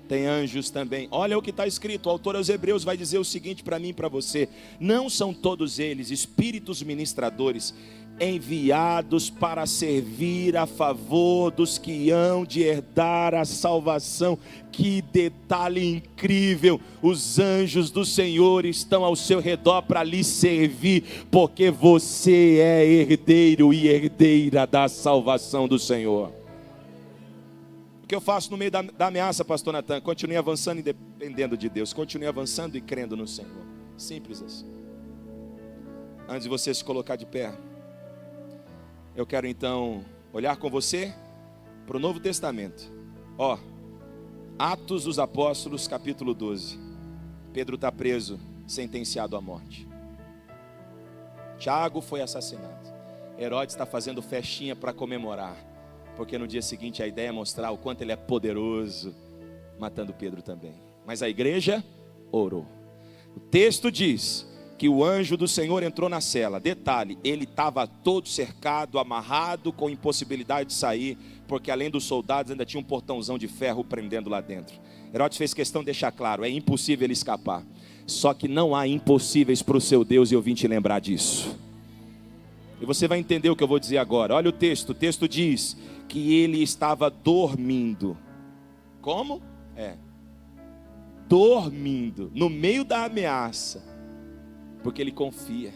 tem anjos também. Olha o que está escrito. O autor aos Hebreus vai dizer o seguinte para mim e para você: não são todos eles espíritos ministradores, enviados para servir a favor dos que hão de herdar a salvação? Que detalhe incrível! Os anjos do Senhor estão ao seu redor para lhe servir, porque você é herdeiro e herdeira da salvação do Senhor. O que eu faço no meio da ameaça, pastor Natan? Continue avançando e dependendo de Deus. Continue avançando e crendo no Senhor. Simples assim. Antes de você se colocar de pé, eu quero então olhar com você para o Novo Testamento. Atos dos Apóstolos, capítulo 12. Pedro está preso, sentenciado à morte. Tiago foi assassinado. Herodes está fazendo festinha para comemorar, porque no dia seguinte a ideia é mostrar o quanto ele é poderoso, matando Pedro também. Mas a igreja orou. O texto diz que o anjo do Senhor entrou na cela. Detalhe, ele estava todo cercado, amarrado, com impossibilidade de sair, porque além dos soldados ainda tinha um portãozão de ferro prendendo lá dentro. Herodes fez questão de deixar claro: é impossível ele escapar. Só que não há impossíveis para o seu Deus, e eu vim te lembrar disso. E você vai entender o que eu vou dizer agora. Olha o texto diz que ele estava dormindo. Como? Dormindo, no meio da ameaça, porque ele confia.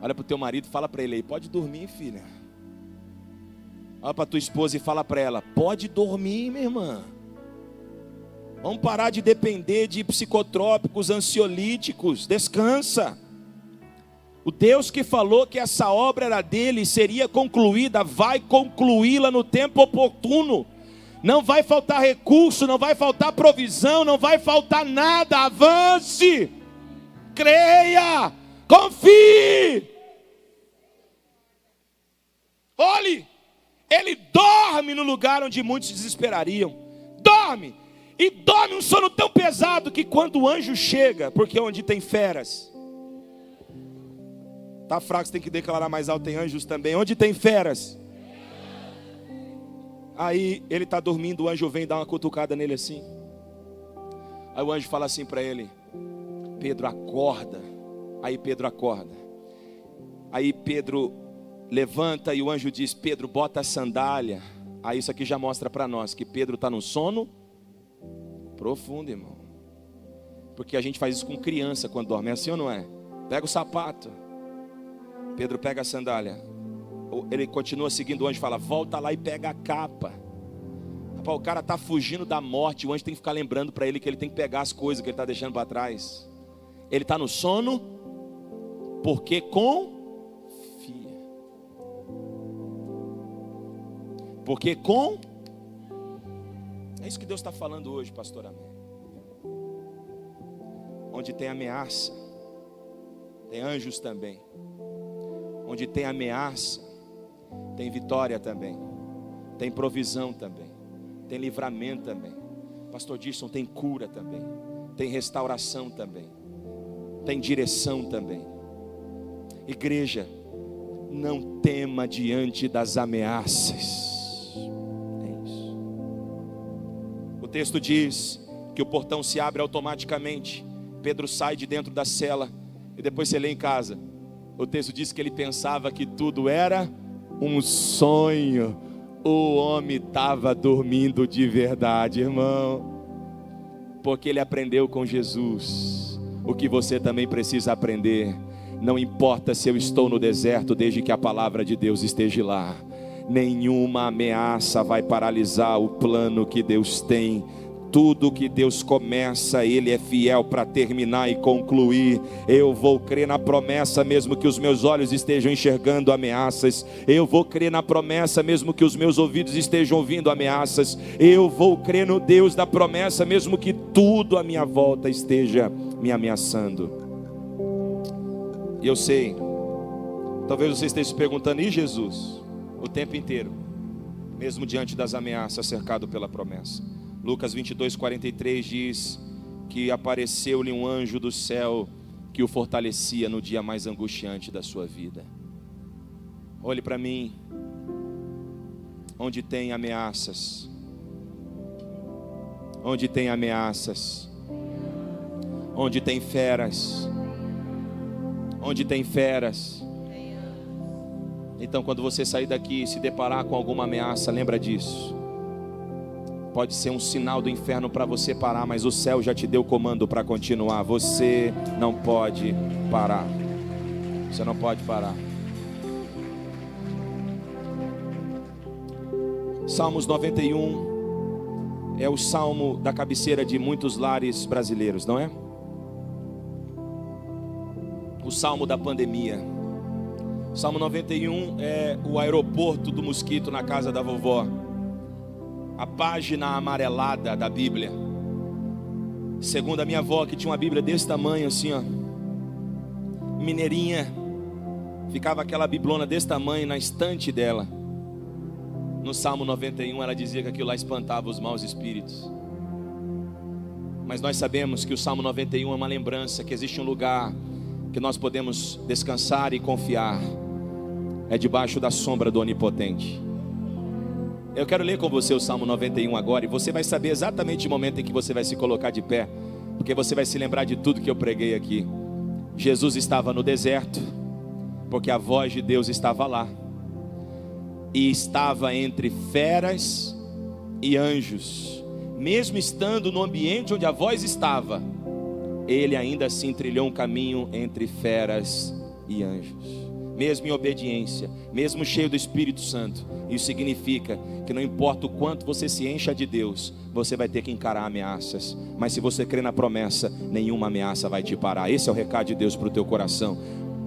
Olha para o teu marido e fala para ele aí: pode dormir, filha. Olha para tua esposa e fala para ela: pode dormir, minha irmã. Vamos parar de depender de psicotrópicos, ansiolíticos. Descansa. O Deus que falou que essa obra era dele, seria concluída, vai concluí-la no tempo oportuno. Não vai faltar recurso, não vai faltar provisão, não vai faltar nada. Avance, creia, confie. Olhe, ele dorme no lugar onde muitos se desesperariam. Dorme, e dorme um sono tão pesado que quando o anjo chega, porque onde tem feras, tá fraco, você tem que declarar mais alto, tem anjos também. Onde tem feras, aí ele está dormindo, o anjo vem dar uma cutucada nele assim. Aí o anjo fala assim para ele: Pedro, acorda. Aí Pedro acorda. Aí Pedro levanta e o anjo diz: Pedro, bota a sandália. Aí isso aqui já mostra para nós que Pedro está num sono profundo, irmão. Porque a gente faz isso com criança quando dorme, é assim ou não é? Pega o sapato. Pedro pega a sandália. Ele continua seguindo o anjo e fala: volta lá e pega a capa. Rapaz, o cara está fugindo da morte. O anjo tem que ficar lembrando para ele que ele tem que pegar as coisas que ele está deixando para trás. Ele está no sono porque confia. Porque é isso que Deus está falando hoje, pastor Amém. Onde tem ameaça, tem anjos também. Onde tem ameaça, tem vitória também. Tem provisão também. Tem livramento também. Pastor Dirson, tem cura também. Tem restauração também. Tem direção também. Igreja, não tema diante das ameaças. É isso. O texto diz que o portão se abre automaticamente. Pedro sai de dentro da cela. E depois você lê em casa. O texto diz que ele pensava que tudo era um sonho. O homem estava dormindo de verdade, irmão. Porque ele aprendeu com Jesus o que você também precisa aprender. Não importa se eu estou no deserto, desde que a palavra de Deus esteja lá. Nenhuma ameaça vai paralisar o plano que Deus tem. Tudo que Deus começa, Ele é fiel para terminar e concluir. Eu vou crer na promessa, mesmo que os meus olhos estejam enxergando ameaças. Eu vou crer na promessa, mesmo que os meus ouvidos estejam ouvindo ameaças. Eu vou crer no Deus da promessa, mesmo que tudo à minha volta esteja me ameaçando. E eu sei, talvez você esteja se perguntando: e Jesus? O tempo inteiro, mesmo diante das ameaças, cercado pela promessa. Lucas 22:43 diz que apareceu-lhe um anjo do céu que o fortalecia no dia mais angustiante da sua vida. Olhe para mim. Onde tem ameaças, onde tem ameaças, onde tem feras, onde tem feras. Então, quando você sair daqui e se deparar com alguma ameaça, lembra disso. Pode ser um sinal do inferno para você parar, mas o céu já te deu comando para continuar. Você não pode parar. Você não pode parar. Salmos 91 é o salmo da cabeceira de muitos lares brasileiros, não é? O salmo da pandemia. Salmo 91 é o aeroporto do mosquito na casa da vovó. A página amarelada da Bíblia. Segundo a minha avó, que tinha uma Bíblia desse tamanho assim, ó, mineirinha, ficava aquela biblona desse tamanho na estante dela. No Salmo 91 ela dizia que aquilo lá espantava os maus espíritos. Mas nós sabemos que o Salmo 91 é uma lembrança que existe um lugar que nós podemos descansar e confiar. É debaixo da sombra do Onipotente. Eu quero ler com você o Salmo 91 agora, e você vai saber exatamente o momento em que você vai se colocar de pé, porque você vai se lembrar de tudo que eu preguei aqui. Jesus estava no deserto, porque a voz de Deus estava lá, e estava entre feras e anjos. Mesmo estando no ambiente onde a voz estava, ele ainda assim trilhou um caminho entre feras e anjos. Mesmo em obediência, mesmo cheio do Espírito Santo. Isso significa que não importa o quanto você se encha de Deus, você vai ter que encarar ameaças. Mas se você crê na promessa, nenhuma ameaça vai te parar. Esse é o recado de Deus para o teu coração.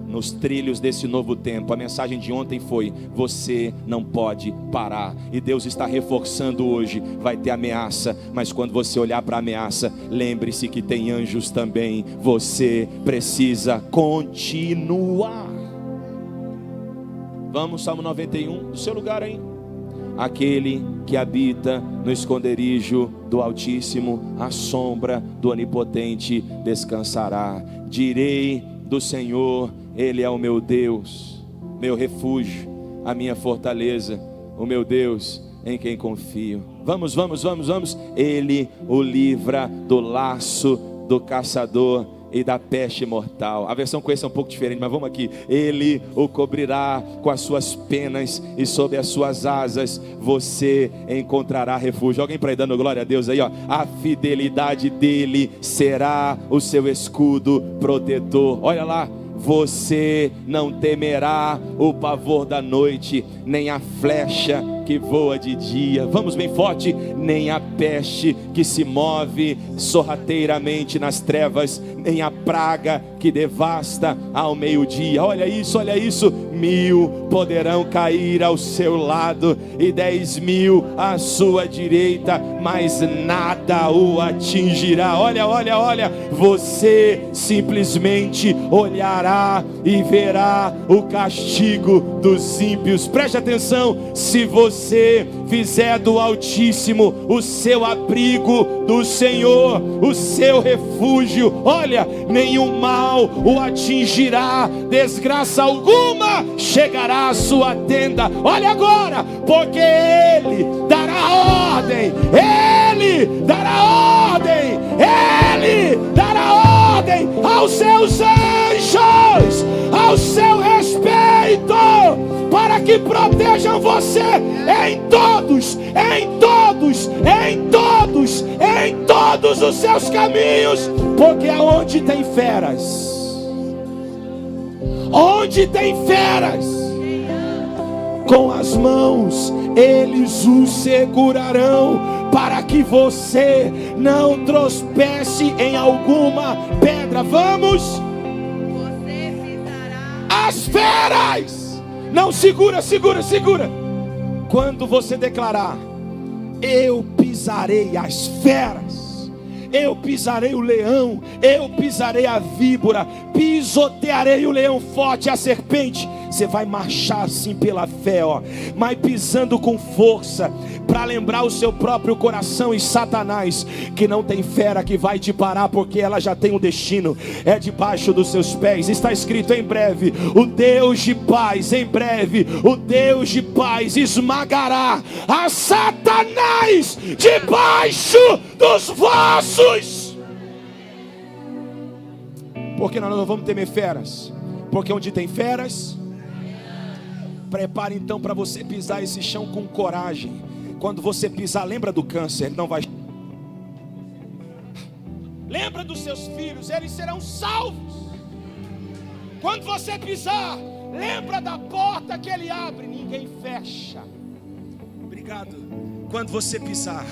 nos trilhos desse novo tempo. A mensagem de ontem foi: você não pode parar. E Deus está reforçando hoje. Vai ter ameaça, mas quando você olhar para a ameaça, lembre-se que tem anjos também. Você precisa continuar. Vamos, Salmo 91, do seu lugar aí. Aquele que habita no esconderijo do Altíssimo, à sombra do Onipotente descansará. Direi do Senhor: Ele é o meu Deus, meu refúgio, a minha fortaleza, o meu Deus em quem confio. Vamos. Ele o livra do laço do caçador e da peste mortal. A versão com esse é um pouco diferente, mas vamos aqui. Ele o cobrirá com as suas penas, e sob as suas asas você encontrará refúgio. Alguém para aí dando glória a Deus aí, ó. A fidelidade dele será o seu escudo protetor. Olha lá. Você não temerá o pavor da noite, nem a flecha que voa de dia. Vamos bem forte. Nem a peste que se move sorrateiramente nas trevas, nem a praga que devasta ao meio-dia. Olha isso. 1000 poderão cair ao seu lado e 10.000 à sua direita, mas nada o atingirá. Olha. Você simplesmente olhará e verá o castigo dos ímpios. Preste atenção. Se você fizer do Altíssimo o seu abrigo, do Senhor o seu refúgio, olha, nenhum mal o atingirá, desgraça alguma chegará à sua tenda. Olha agora, porque Ele dará ordem, Ele dará ordem aos seus anjos ao seu respeito, para que protejam você em todos os seus caminhos. Porque aonde tem feras, com as mãos eles o segurarão, para que você não tropece em alguma pedra. Vamos. Você pisará as feras. Não, segura. Quando você declarar: eu pisarei as feras, eu pisarei o leão, eu pisarei a víbora, pisotearei o leão forte, a serpente. Você vai marchar assim pela fé, ó, mas pisando com força, para lembrar o seu próprio coração e Satanás que não tem fera que vai te parar, porque ela já tem um destino, é debaixo dos seus pés. Está escrito: em breve o Deus de paz, esmagará a Satanás debaixo dos vossos. Porque nós não vamos temer feras, porque onde tem feras, prepare então para você pisar esse chão com coragem. Quando você pisar, lembra do câncer, não vai. Lembra dos seus filhos, eles serão salvos. Quando você pisar, lembra da porta que ele abre, ninguém fecha. Obrigado. Quando você pisar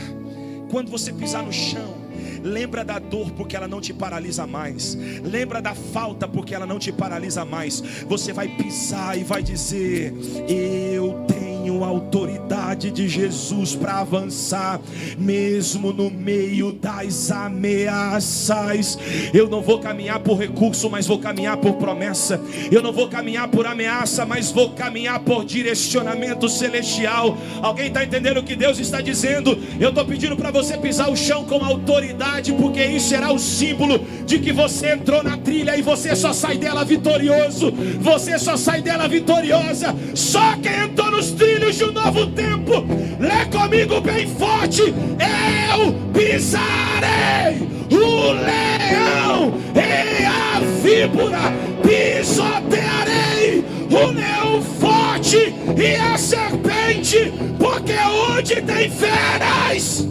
no chão, lembra da dor, porque ela não te paralisa mais. Lembra da falta, porque ela não te paralisa mais. Você vai pisar e vai dizer: eu tenho autoridade de Jesus para avançar, mesmo no meio das ameaças. Eu não vou caminhar por recurso, mas vou caminhar por promessa. Eu não vou caminhar por ameaça, mas vou caminhar por direcionamento celestial. Alguém está entendendo o que Deus está dizendo? Eu estou pedindo para você pisar o chão com autoridade, porque isso será o símbolo de que você entrou na trilha, e você só sai dela vitorioso. Você só sai dela vitoriosa. Só quem entrou nos trilhos de um novo tempo. Lê comigo bem forte: eu pisarei o leão e a víbora, pisotearei o leão forte e a serpente, porque onde tem feras,